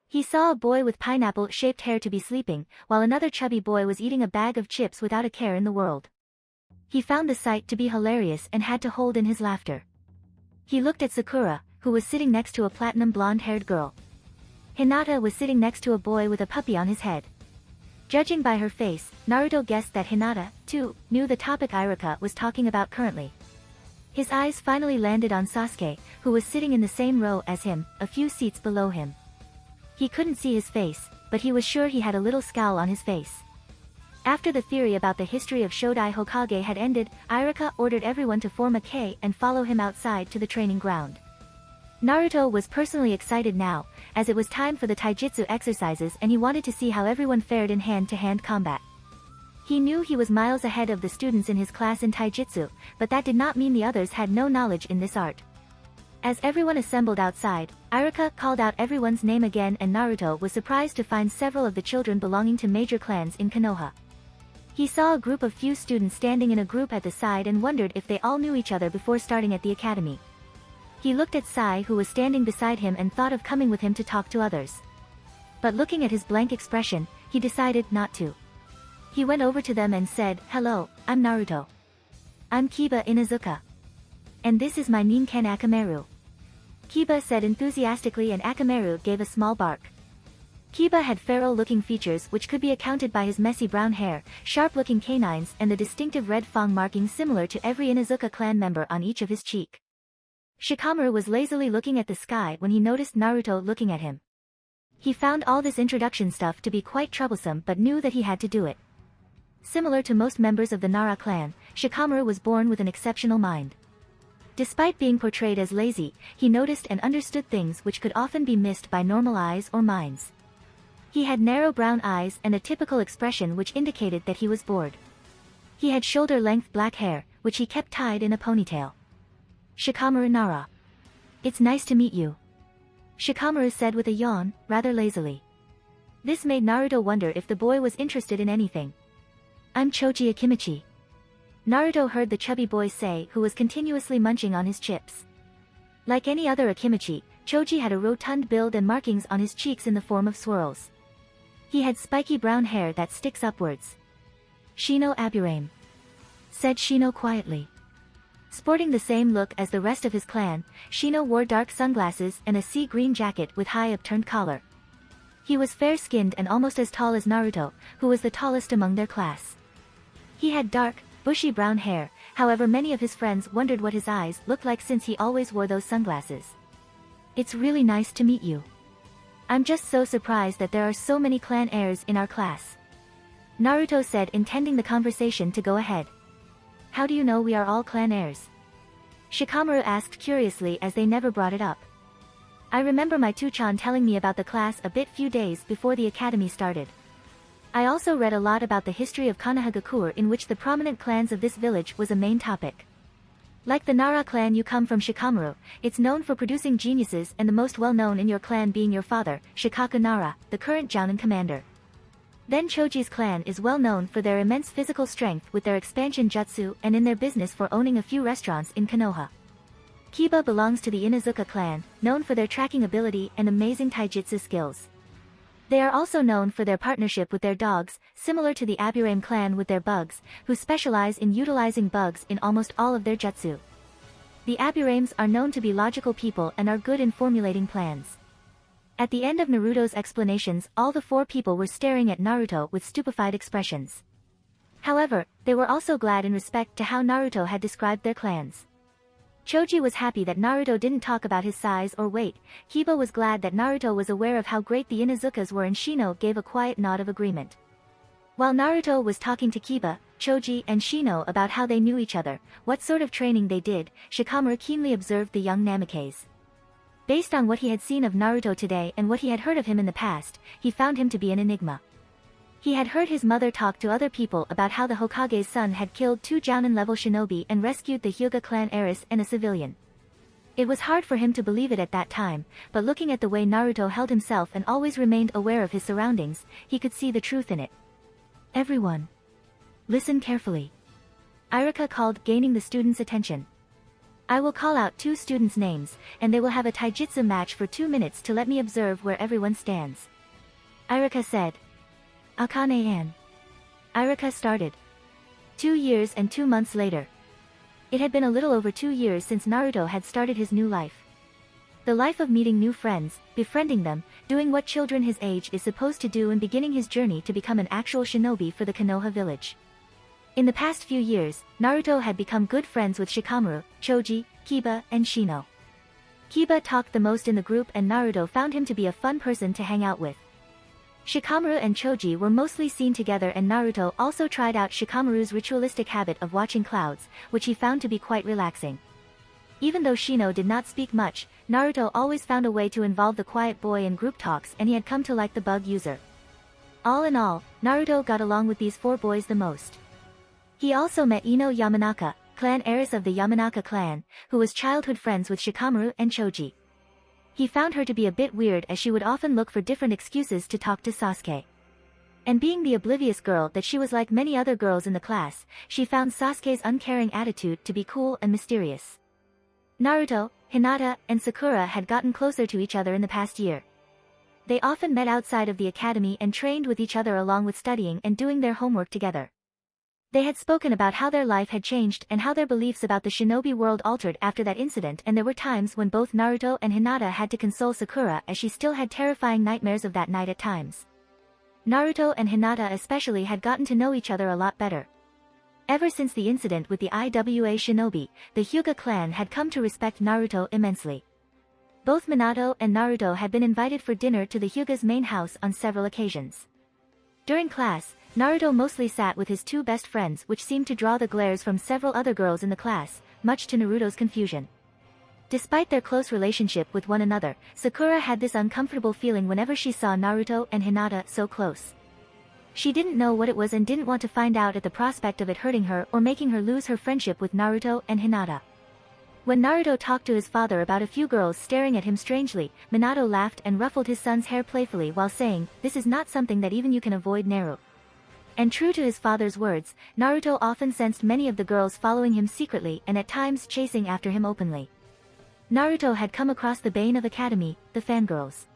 He saw a boy with pineapple-shaped hair to be sleeping, while another chubby boy was eating a bag of chips without a care in the world. He found the sight to be hilarious and had to hold in his laughter. He looked at Sakura, who was sitting next to a platinum blonde-haired girl. Hinata was sitting next to a boy with a puppy on his head. Judging by her face, Naruto guessed that Hinata, too, knew the topic Iruka was talking about currently. His eyes finally landed on Sasuke, who was sitting in the same row as him, a few seats below him. He couldn't see his face, but he was sure he had a little scowl on his face. After the theory about the history of Shodai Hokage had ended, Iruka ordered everyone to form a K and follow him outside to the training ground. Naruto was personally excited now, as it was time for the taijutsu exercises and he wanted to see how everyone fared in hand-to-hand combat. He knew he was miles ahead of the students in his class in taijutsu, but that did not mean the others had no knowledge in this art. As everyone assembled outside, Iruka called out everyone's name again and Naruto was surprised to find several of the children belonging to major clans in Konoha. He saw a group of few students standing in a group at the side and wondered if they all knew each other before starting at the academy. He looked at Sai who was standing beside him and thought of coming with him to talk to others. But looking at his blank expression, he decided not to. He went over to them and said, "Hello, I'm Naruto. I'm Kiba Inuzuka. And this is my Ninken Akamaru." Kiba said enthusiastically and Akamaru gave a small bark. Kiba had feral-looking features which could be accounted by his messy brown hair, sharp-looking canines and the distinctive red fang marking similar to every Inuzuka clan member on each of his cheek. Shikamaru was lazily looking at the sky when he noticed Naruto looking at him. He found all this introduction stuff to be quite troublesome but knew that he had to do it. Similar to most members of the Nara clan, Shikamaru was born with an exceptional mind. Despite being portrayed as lazy, he noticed and understood things which could often be missed by normal eyes or minds. He had narrow brown eyes and a typical expression which indicated that he was bored. He had shoulder-length black hair, which he kept tied in a ponytail. Shikamaru Nara. It's nice to meet you. Shikamaru said with a yawn, rather lazily. This made Naruto wonder if the boy was interested in anything. I'm Choji Akimichi. Naruto heard the chubby boy say, who was continuously munching on his chips. Like any other Akimichi, Choji had a rotund build and markings on his cheeks in the form of swirls. He had spiky brown hair that sticks upwards. Shino Aburame, said Shino quietly. Sporting the same look as the rest of his clan, Shino wore dark sunglasses and a sea green jacket with high upturned collar. He was fair-skinned and almost as tall as Naruto, who was the tallest among their class. He had dark, bushy brown hair, however many of his friends wondered what his eyes looked like since he always wore those sunglasses. It's really nice to meet you. I'm just so surprised that there are so many clan heirs in our class. Naruto said, intending the conversation to go ahead. How do you know we are all clan heirs? Shikamaru asked curiously as they never brought it up. I remember my Tuchan telling me about the class a few days before the academy started. I also read a lot about the history of Konohagakure, in which the prominent clans of this village was a main topic. Like the Nara clan you come from, Shikamaru, it's known for producing geniuses, and the most well-known in your clan being your father, Shikaku Nara, the current Jounin commander. Then Choji's clan is well known for their immense physical strength with their expansion jutsu and in their business for owning a few restaurants in Konoha. Kiba belongs to the Inuzuka clan, known for their tracking ability and amazing taijutsu skills. They are also known for their partnership with their dogs, similar to the Aburame clan with their bugs, who specialize in utilizing bugs in almost all of their jutsu. The Aburames are known to be logical people and are good in formulating plans. At the end of Naruto's explanations, all the four people were staring at Naruto with stupefied expressions. However, they were also glad in respect to how Naruto had described their clans. Choji was happy that Naruto didn't talk about his size or weight. Kiba was glad that Naruto was aware of how great the Inuzukas were, and Shino gave a quiet nod of agreement. While Naruto was talking to Kiba, Choji, and Shino about how they knew each other, what sort of training they did, Shikamaru keenly observed the young Namikes. Based on what he had seen of Naruto today and what he had heard of him in the past, he found him to be an enigma. He had heard his mother talk to other people about how the Hokage's son had killed 2 Jounin-level shinobi and rescued the Hyuga clan heiress and a civilian. It was hard for him to believe it at that time, but looking at the way Naruto held himself and always remained aware of his surroundings, he could see the truth in it. Everyone, listen carefully. Iruka called, gaining the students' attention. I will call out 2 students' names, and they will have a taijutsu match for 2 minutes to let me observe where everyone stands. Iruka said. Akane-an. Iruka started. 2 years and 2 months later. It had been a little over 2 years since Naruto had started his new life. The life of meeting new friends, befriending them, doing what children his age is supposed to do, and beginning his journey to become an actual shinobi for the Konoha village. In the past few years, Naruto had become good friends with Shikamaru, Choji, Kiba, and Shino. Kiba talked the most in the group, and Naruto found him to be a fun person to hang out with. Shikamaru and Choji were mostly seen together, and Naruto also tried out Shikamaru's ritualistic habit of watching clouds, which he found to be quite relaxing. Even though Shino did not speak much, Naruto always found a way to involve the quiet boy in group talks, and he had come to like the bug user. All in all, Naruto got along with these 4 boys the most. He also met Ino Yamanaka, clan heiress of the Yamanaka clan, who was childhood friends with Shikamaru and Choji. He found her to be a bit weird, as she would often look for different excuses to talk to Sasuke. And being the oblivious girl that she was, like many other girls in the class, she found Sasuke's uncaring attitude to be cool and mysterious. Naruto, Hinata, and Sakura had gotten closer to each other in the past year. They often met outside of the academy and trained with each other, along with studying and doing their homework together. They had spoken about how their life had changed and how their beliefs about the shinobi world altered after that incident, and there were times when both Naruto and Hinata had to console Sakura, as she still had terrifying nightmares of that night at times. Naruto and Hinata especially had gotten to know each other a lot better. Ever since the incident with the IWA shinobi, the Hyuga clan had come to respect Naruto immensely. Both Minato and Naruto had been invited for dinner to the Hyuga's main house on several occasions. During class, Naruto mostly sat with his two best friends, which seemed to draw the glares from several other girls in the class, much to Naruto's confusion. Despite their close relationship with one another, Sakura had this uncomfortable feeling whenever she saw Naruto and Hinata so close. She didn't know what it was and didn't want to find out at the prospect of it hurting her or making her lose her friendship with Naruto and Hinata. When Naruto talked to his father about a few girls staring at him strangely, Minato laughed and ruffled his son's hair playfully while saying, "This is not something that even you can avoid, Naru." And true to his father's words, Naruto often sensed many of the girls following him secretly and at times chasing after him openly. Naruto had come across the bane of academy, the fangirls.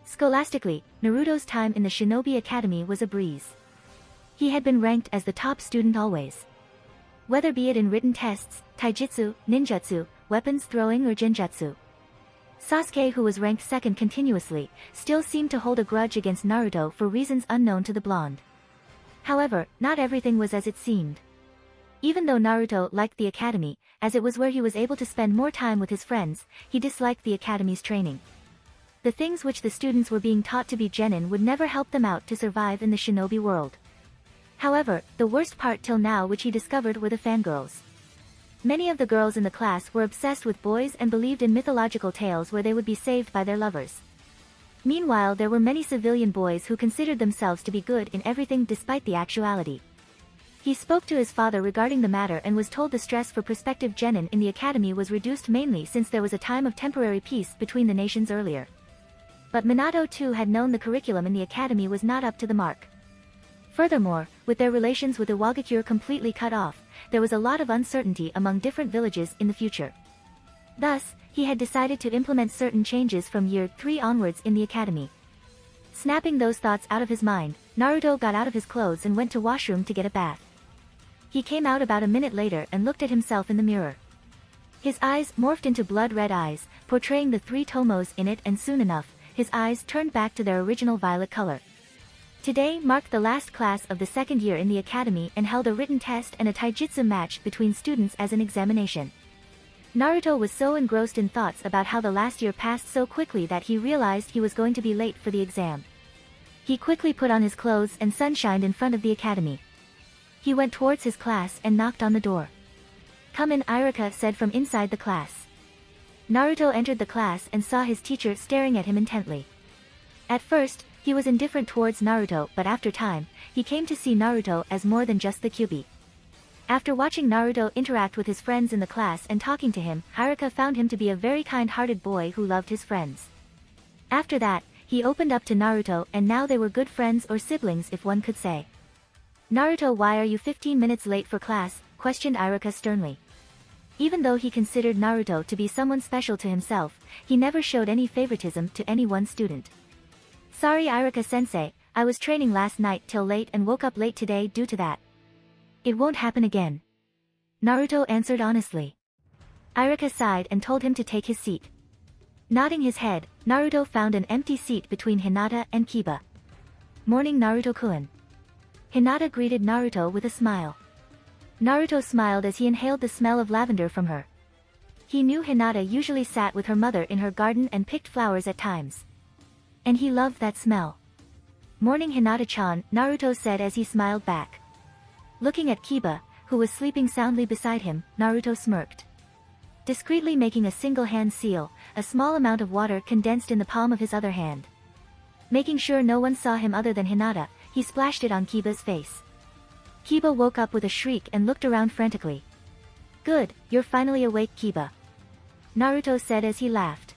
Scholastically, Naruto's time in the Shinobi Academy was a breeze. He had been ranked as the top student always. Whether be it in written tests, taijutsu, ninjutsu, weapons throwing or genjutsu. Sasuke, who was ranked second continuously, still seemed to hold a grudge against Naruto for reasons unknown to the blonde. However, not everything was as it seemed. Even though Naruto liked the academy, as it was where he was able to spend more time with his friends, he disliked the academy's training. The things which the students were being taught to be genin would never help them out to survive in the shinobi world. However, the worst part till now which he discovered were the fangirls. Many of the girls in the class were obsessed with boys and believed in mythological tales where they would be saved by their lovers. Meanwhile, there were many civilian boys who considered themselves to be good in everything despite the actuality. He spoke to his father regarding the matter and was told the stress for prospective genin in the academy was reduced mainly since there was a time of temporary peace between the nations earlier. But Minato too had known the curriculum in the academy was not up to the mark. Furthermore, with their relations with Iwagakure completely cut off, there was a lot of uncertainty among different villages in the future. Thus, he had decided to implement certain changes from year 3 onwards in the academy. Snapping those thoughts out of his mind, Naruto got out of his clothes and went to washroom to get a bath. He came out about a minute later and looked at himself in the mirror. His eyes morphed into blood-red eyes, portraying the 3 tomos in it, and soon enough, his eyes turned back to their original violet color. Today marked the last class of the second year in the academy and held a written test and a taijutsu match between students as an examination. Naruto was so engrossed in thoughts about how the last year passed so quickly that he realized he was going to be late for the exam. He quickly put on his clothes and sunshined in front of the academy. He went towards his class and knocked on the door. "Come in," Irika said from inside the class. Naruto entered the class and saw his teacher staring at him intently. At first, he was indifferent towards Naruto, but after time, he came to see Naruto as more than just the kyuubi. After watching Naruto interact with his friends in the class and talking to him, Haruka found him to be a very kind-hearted boy who loved his friends. After that, he opened up to Naruto and now they were good friends or siblings if one could say. "Naruto, why are you 15 minutes late for class?" questioned Haruka sternly. Even though he considered Naruto to be someone special to himself, he never showed any favoritism to any one student. "Sorry, Haruka-sensei, I was training last night till late and woke up late today due to that. It won't happen again," Naruto answered honestly. Haruka sighed and told him to take his seat. Nodding his head, Naruto found an empty seat between Hinata and Kiba. "Morning, Naruto-kun." Hinata greeted Naruto with a smile. Naruto smiled as he inhaled the smell of lavender from her. He knew Hinata usually sat with her mother in her garden and picked flowers at times. And he loved that smell. "Morning, Hinata-chan," Naruto said as he smiled back. Looking at Kiba, who was sleeping soundly beside him, Naruto smirked. Discreetly making a single hand seal, a small amount of water condensed in the palm of his other hand. Making sure no one saw him other than Hinata, he splashed it on Kiba's face. Kiba woke up with a shriek and looked around frantically. "Good, you're finally awake, Kiba," Naruto said as he laughed.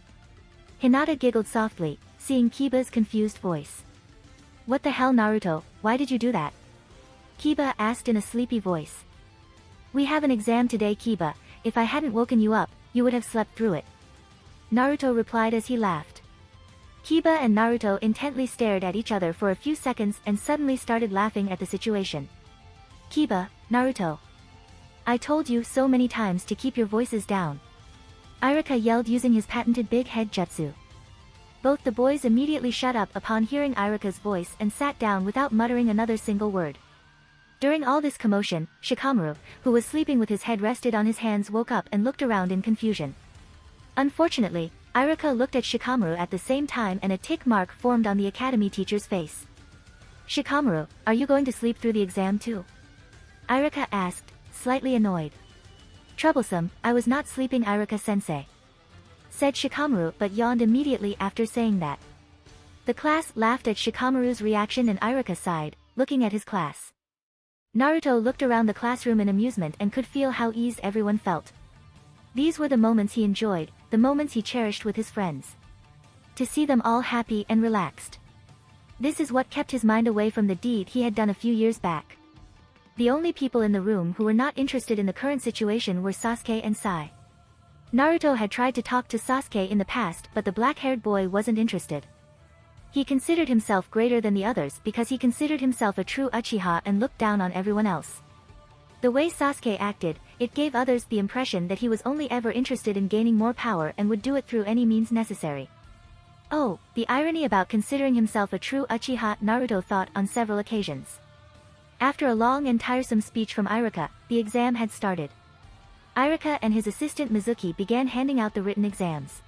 Hinata giggled softly, seeing Kiba's confused voice. "What the hell, Naruto, why did you do that?" Kiba asked in a sleepy voice. "We have an exam today, Kiba. If I hadn't woken you up, you would have slept through it," Naruto replied as he laughed. Kiba and Naruto intently stared at each other for a few seconds and suddenly started laughing at the situation. "Kiba, Naruto. I told you so many times to keep your voices down," Irika yelled using his patented big head jutsu. Both the boys immediately shut up upon hearing Irika's voice and sat down without muttering another single word. During all this commotion, Shikamaru, who was sleeping with his head rested on his hands, woke up and looked around in confusion. Unfortunately, Iruka looked at Shikamaru at the same time and a tick mark formed on the academy teacher's face. "Shikamaru, are you going to sleep through the exam too?" Iruka asked, slightly annoyed. "Troublesome, I was not sleeping, Iruka-sensei," said Shikamaru, but yawned immediately after saying that. The class laughed at Shikamaru's reaction and Iruka sighed, looking at his class. Naruto looked around the classroom in amusement and could feel how eased everyone felt. These were the moments he enjoyed, the moments he cherished with his friends. To see them all happy and relaxed. This is what kept his mind away from the deed he had done a few years back. The only people in the room who were not interested in the current situation were Sasuke and Sai. Naruto had tried to talk to Sasuke in the past, but the black-haired boy wasn't interested. He considered himself greater than the others because he considered himself a true Uchiha and looked down on everyone else. The way Sasuke acted, it gave others the impression that he was only ever interested in gaining more power and would do it through any means necessary. Oh, the irony about considering himself a true Uchiha, Naruto thought on several occasions. After a long and tiresome speech from Iruka, the exam had started. Iruka and his assistant Mizuki began handing out the written exams.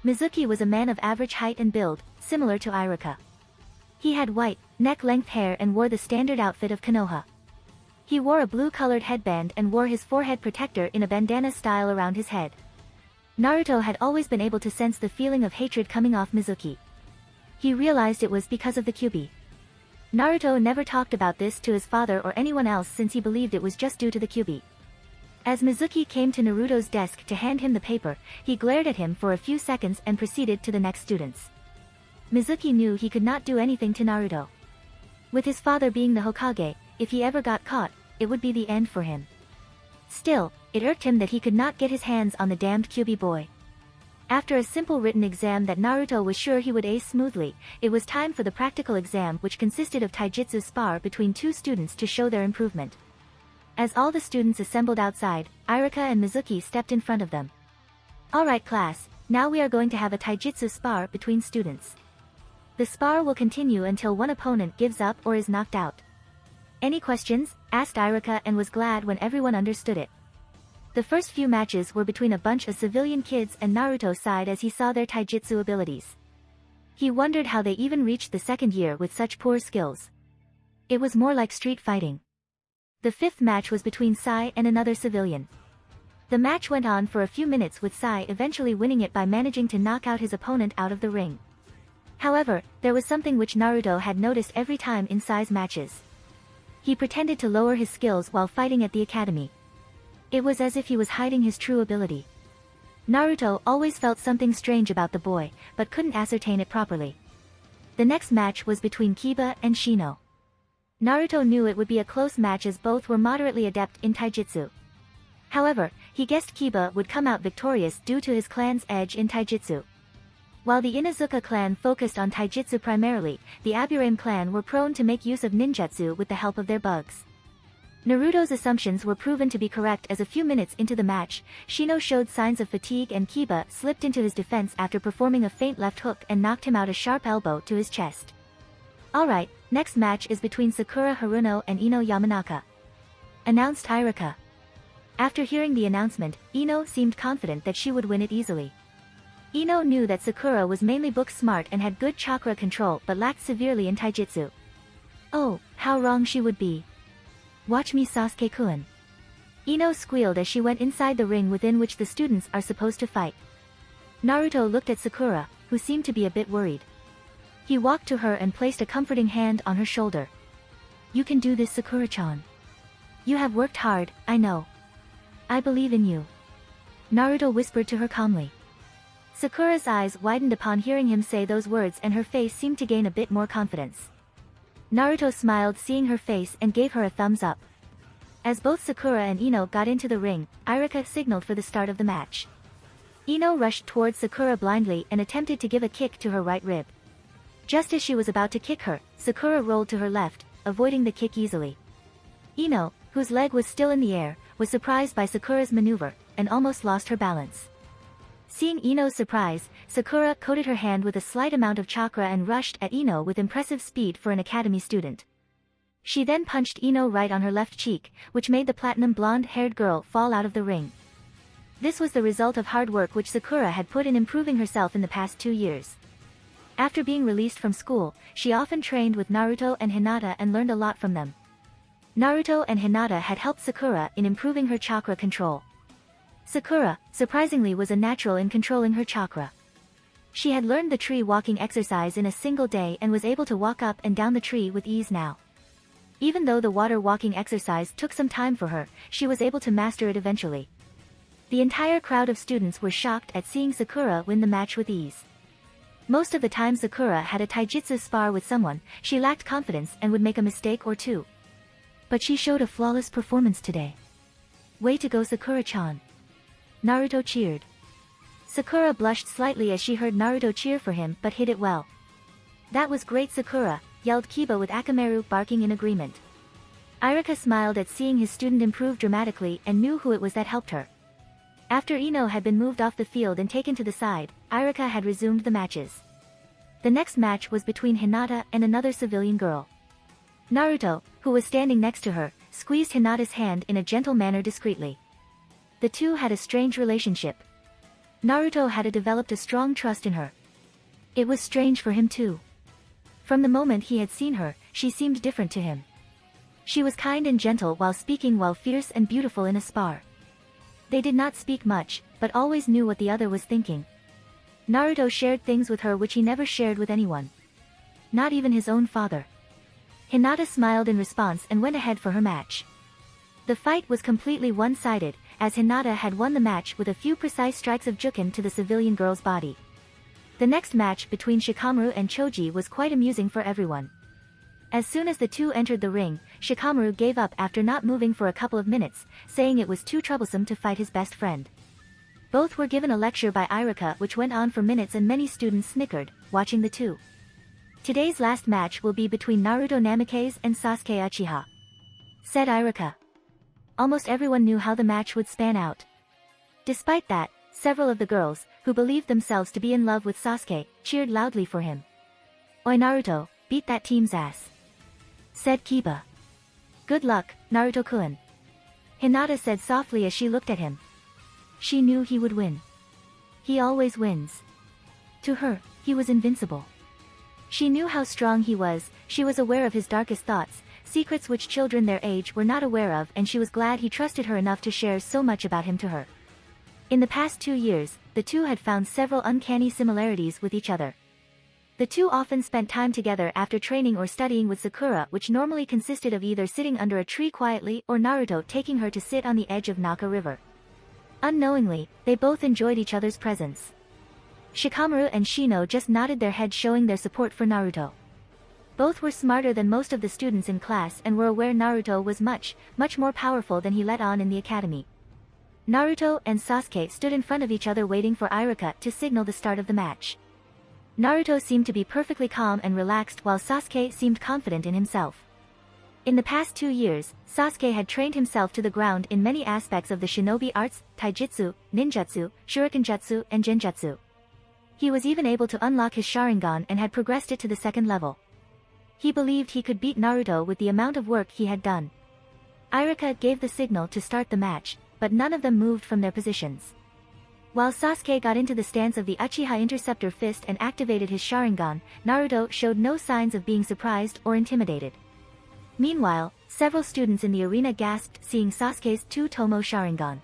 Mizuki was a man of average height and build, similar to Iruka. He had white, neck-length hair and wore the standard outfit of Konoha. He wore a blue-colored headband and wore his forehead protector in a bandana style around his head. Naruto had always been able to sense the feeling of hatred coming off Mizuki. He realized it was because of the Kyuubi. Naruto never talked about this to his father or anyone else since he believed it was just due to the Kyuubi. As Mizuki came to Naruto's desk to hand him the paper, he glared at him for a few seconds and proceeded to the next students. Mizuki knew he could not do anything to Naruto. With his father being the Hokage, if he ever got caught, it would be the end for him. Still, it irked him that he could not get his hands on the damned Kyuubi boy. After a simple written exam that Naruto was sure he would ace smoothly, it was time for the practical exam, which consisted of taijutsu spar between two students to show their improvement. As all the students assembled outside, Iruka and Mizuki stepped in front of them. "Alright class, now we are going to have a taijutsu spar between students. The spar will continue until one opponent gives up or is knocked out." "Any questions?" asked Iruka and was glad when everyone understood it. The first few matches were between a bunch of civilian kids and Naruto sighed as he saw their taijutsu abilities. He wondered how they even reached the second year with such poor skills. It was more like street fighting. The fifth match was between Sai and another civilian. The match went on for a few minutes with Sai eventually winning it by managing to knock out his opponent out of the ring. However, there was something which Naruto had noticed every time in Sai's matches. He pretended to lower his skills while fighting at the academy. It was as if he was hiding his true ability. Naruto always felt something strange about the boy, but couldn't ascertain it properly. The next match was between Kiba and Shino. Naruto knew it would be a close match as both were moderately adept in taijutsu. However, he guessed Kiba would come out victorious due to his clan's edge in taijutsu. While the Inuzuka clan focused on taijutsu primarily, the Aburame clan were prone to make use of ninjutsu with the help of their bugs. Naruto's assumptions were proven to be correct as a few minutes into the match, Shino showed signs of fatigue and Kiba slipped into his defense after performing a feint left hook and knocked him out a sharp elbow to his chest. "Alright, next match is between Sakura Haruno and Ino Yamanaka," announced Iruka. After hearing the announcement, Ino seemed confident that she would win it easily. Ino knew that Sakura was mainly book smart and had good chakra control but lacked severely in taijutsu. Oh, how wrong she would be. "Watch me, Sasuke-kun." Ino squealed as she went inside the ring within which the students are supposed to fight. Naruto looked at Sakura, who seemed to be a bit worried. He walked to her and placed a comforting hand on her shoulder. "You can do this, Sakura-chan. You have worked hard, I know. I believe in you," Naruto whispered to her calmly. Sakura's eyes widened upon hearing him say those words and her face seemed to gain a bit more confidence. Naruto smiled seeing her face and gave her a thumbs up. As both Sakura and Ino got into the ring, Iruka signaled for the start of the match. Ino rushed towards Sakura blindly and attempted to give a kick to her right rib. Just as she was about to kick her, Sakura rolled to her left, avoiding the kick easily. Ino, whose leg was still in the air, was surprised by Sakura's maneuver, and almost lost her balance. Seeing Ino's surprise, Sakura coated her hand with a slight amount of chakra and rushed at Ino with impressive speed for an academy student. She then punched Ino right on her left cheek, which made the platinum blonde-haired girl fall out of the ring. This was the result of hard work which Sakura had put in improving herself in the past 2 years. After being released from school, she often trained with Naruto and Hinata and learned a lot from them. Naruto and Hinata had helped Sakura in improving her chakra control. Sakura, surprisingly, was a natural in controlling her chakra. She had learned the tree walking exercise in a single day and was able to walk up and down the tree with ease now. Even though the water walking exercise took some time for her, she was able to master it eventually. The entire crowd of students were shocked at seeing Sakura win the match with ease. Most of the time Sakura had a taijutsu spar with someone, she lacked confidence and would make a mistake or two. But she showed a flawless performance today. Way to go, Sakura-chan. Naruto cheered. Sakura blushed slightly as she heard Naruto cheer for him but hid it well. That was great, Sakura, yelled Kiba with Akamaru barking in agreement. Irika smiled at seeing his student improve dramatically and knew who it was that helped her. After Ino had been moved off the field and taken to the side, Irika had resumed the matches. The next match was between Hinata and another civilian girl. Naruto, who was standing next to her, squeezed Hinata's hand in a gentle manner discreetly. The two had a strange relationship. Naruto had developed a strong trust in her. It was strange for him too. From the moment he had seen her, she seemed different to him. She was kind and gentle while speaking, while fierce and beautiful in a spar. They did not speak much, but always knew what the other was thinking. Naruto shared things with her which he never shared with anyone. Not even his own father. Hinata smiled in response and went ahead for her match. The fight was completely one-sided, as Hinata had won the match with a few precise strikes of Juken to the civilian girl's body. The next match between Shikamaru and Choji was quite amusing for everyone. As soon as the two entered the ring, Shikamaru gave up after not moving for a couple of minutes, saying it was too troublesome to fight his best friend. Both were given a lecture by Irika which went on for minutes and many students snickered, watching the two. Today's last match will be between Naruto Namikaze and Sasuke Uchiha, said Irika. Almost everyone knew how the match would span out. Despite that, several of the girls, who believed themselves to be in love with Sasuke, cheered loudly for him. Oi Naruto, beat that team's ass, said Kiba. Good luck, Naruto-kun, Hinata said softly as she looked at him. She knew he would win. He always wins. To her, he was invincible. She knew how strong he was, she was aware of his darkest thoughts, secrets which children their age were not aware of, and she was glad he trusted her enough to share so much about him to her. In the past 2 years, the two had found several uncanny similarities with each other. The two often spent time together after training or studying with Sakura, which normally consisted of either sitting under a tree quietly or Naruto taking her to sit on the edge of Naka River. Unknowingly, they both enjoyed each other's presence. Shikamaru and Shino just nodded their heads, showing their support for Naruto. Both were smarter than most of the students in class and were aware Naruto was much more powerful than he let on in the academy. Naruto and Sasuke stood in front of each other waiting for Irika to signal the start of the match. Naruto seemed to be perfectly calm and relaxed while Sasuke seemed confident in himself. In the past 2 years, Sasuke had trained himself to the ground in many aspects of the shinobi arts, taijutsu, ninjutsu, shurikenjutsu, and genjutsu. He was even able to unlock his Sharingan and had progressed it to the 2nd level. He believed he could beat Naruto with the amount of work he had done. Irika gave the signal to start the match, but none of them moved from their positions. While Sasuke got into the stance of the Uchiha Interceptor Fist and activated his Sharingan, Naruto showed no signs of being surprised or intimidated. Meanwhile, several students in the arena gasped seeing Sasuke's Two-Tomo Sharingan.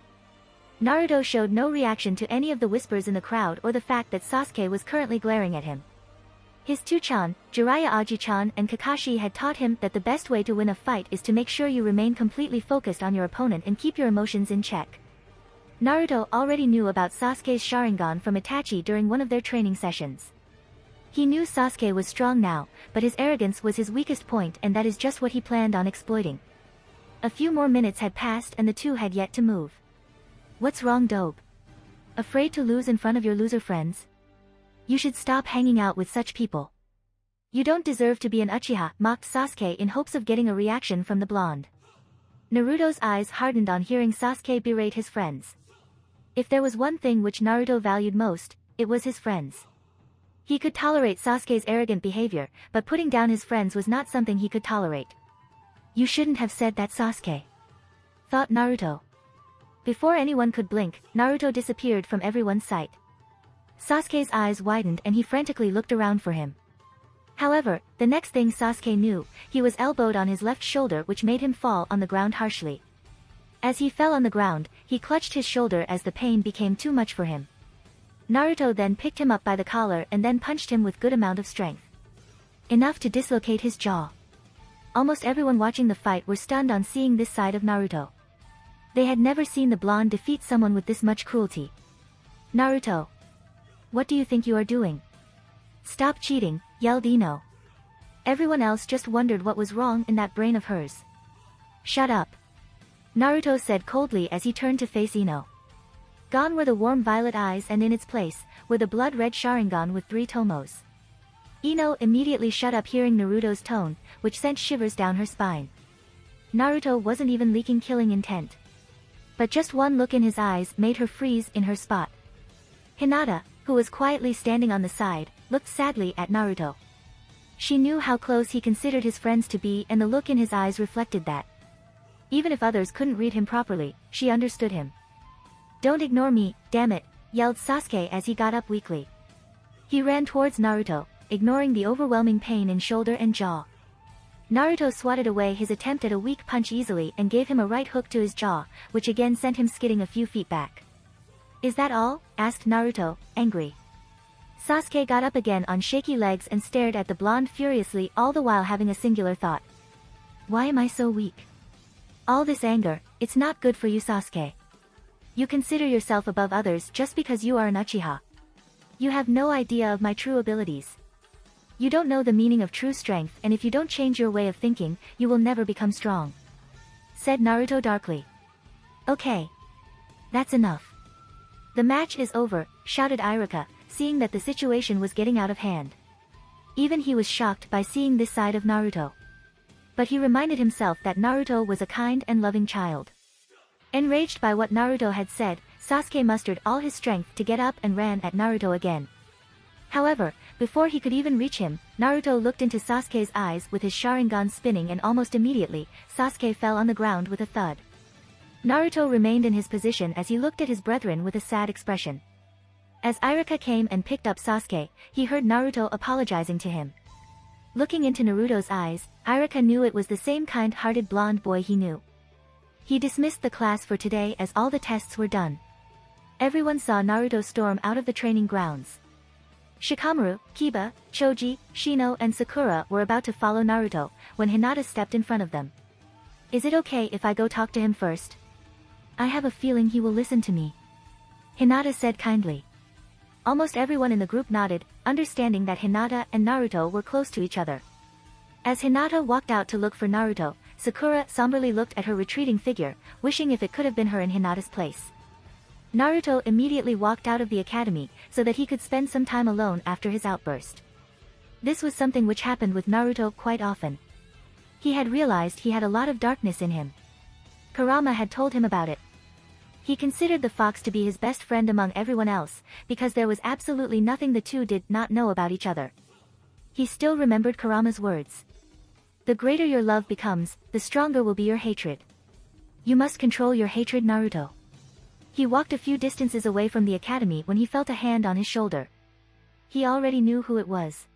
Naruto showed no reaction to any of the whispers in the crowd or the fact that Sasuke was currently glaring at him. His two-chan, Jiraiya Aji-chan and Kakashi had taught him that the best way to win a fight is to make sure you remain completely focused on your opponent and keep your emotions in check. Naruto already knew about Sasuke's Sharingan from Itachi during one of their training sessions. He knew Sasuke was strong now, but his arrogance was his weakest point, and that is just what he planned on exploiting. A few more minutes had passed and the two had yet to move. What's wrong, Dobe? Afraid to lose in front of your loser friends? You should stop hanging out with such people. You don't deserve to be an Uchiha, mocked Sasuke in hopes of getting a reaction from the blonde. Naruto's eyes hardened on hearing Sasuke berate his friends. If there was one thing which Naruto valued most, it was his friends. He could tolerate Sasuke's arrogant behavior, but putting down his friends was not something he could tolerate. You shouldn't have said that, Sasuke, thought Naruto. Before anyone could blink, Naruto disappeared from everyone's sight. Sasuke's eyes widened and he frantically looked around for him. However, the next thing Sasuke knew, he was elbowed on his left shoulder, which made him fall on the ground harshly. As he fell on the ground, he clutched his shoulder as the pain became too much for him. Naruto then picked him up by the collar and then punched him with good amount of strength. Enough to dislocate his jaw. Almost everyone watching the fight were stunned on seeing this side of Naruto. They had never seen the blonde defeat someone with this much cruelty. Naruto, what do you think you are doing? Stop cheating, yelled Ino. Everyone else just wondered what was wrong in that brain of hers. Shut up, Naruto said coldly as he turned to face Ino. Gone were the warm violet eyes and in its place, were the blood-red Sharingan with 3 tomos. Ino immediately shut up hearing Naruto's tone, which sent shivers down her spine. Naruto wasn't even leaking killing intent. But just one look in his eyes made her freeze in her spot. Hinata, who was quietly standing on the side, looked sadly at Naruto. She knew how close he considered his friends to be and the look in his eyes reflected that. Even if others couldn't read him properly, she understood him. Don't ignore me, damn it, yelled Sasuke as he got up weakly. He ran towards Naruto, ignoring the overwhelming pain in shoulder and jaw. Naruto swatted away his attempt at a weak punch easily and gave him a right hook to his jaw, which again sent him skidding a few feet back. Is that all? Asked Naruto, angry. Sasuke got up again on shaky legs and stared at the blonde furiously, all the while having a singular thought. Why am I so weak? All this anger, it's not good for you, Sasuke. You consider yourself above others just because you are an Uchiha. You have no idea of my true abilities. You don't know the meaning of true strength, and if you don't change your way of thinking, you will never become strong, said Naruto darkly. Okay. That's enough. The match is over, shouted Iruka, seeing that the situation was getting out of hand. Even he was shocked by seeing this side of Naruto. But he reminded himself that Naruto was a kind and loving child. Enraged by what Naruto had said, Sasuke mustered all his strength to get up and ran at Naruto again. However, before he could even reach him, Naruto looked into Sasuke's eyes with his Sharingan spinning and almost immediately, Sasuke fell on the ground with a thud. Naruto remained in his position as he looked at his brethren with a sad expression. As Iruka came and picked up Sasuke, he heard Naruto apologizing to him. Looking into Naruto's eyes, Iruka knew it was the same kind-hearted blonde boy he knew. He dismissed the class for today as all the tests were done. Everyone saw Naruto storm out of the training grounds. Shikamaru, Kiba, Choji, Shino and Sakura were about to follow Naruto, when Hinata stepped in front of them. Is it okay if I go talk to him first? I have a feeling he will listen to me, Hinata said kindly. Almost everyone in the group nodded, understanding that Hinata and Naruto were close to each other. As Hinata walked out to look for Naruto, Sakura somberly looked at her retreating figure, wishing if it could have been her in Hinata's place. Naruto immediately walked out of the academy, so that he could spend some time alone after his outburst. This was something which happened with Naruto quite often. He had realized he had a lot of darkness in him. Kurama had told him about it. He considered the fox to be his best friend among everyone else, because there was absolutely nothing the two did not know about each other. He still remembered Kurama's words. The greater your love becomes, the stronger will be your hatred. You must control your hatred, Naruto. He walked a few distances away from the academy when he felt a hand on his shoulder. He already knew who it was.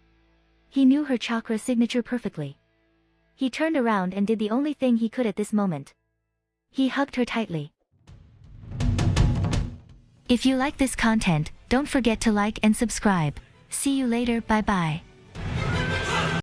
He knew her chakra signature perfectly. He turned around and did the only thing he could at this moment. He hugged her tightly. If you like this content, don't forget to like and subscribe. See you later, bye bye.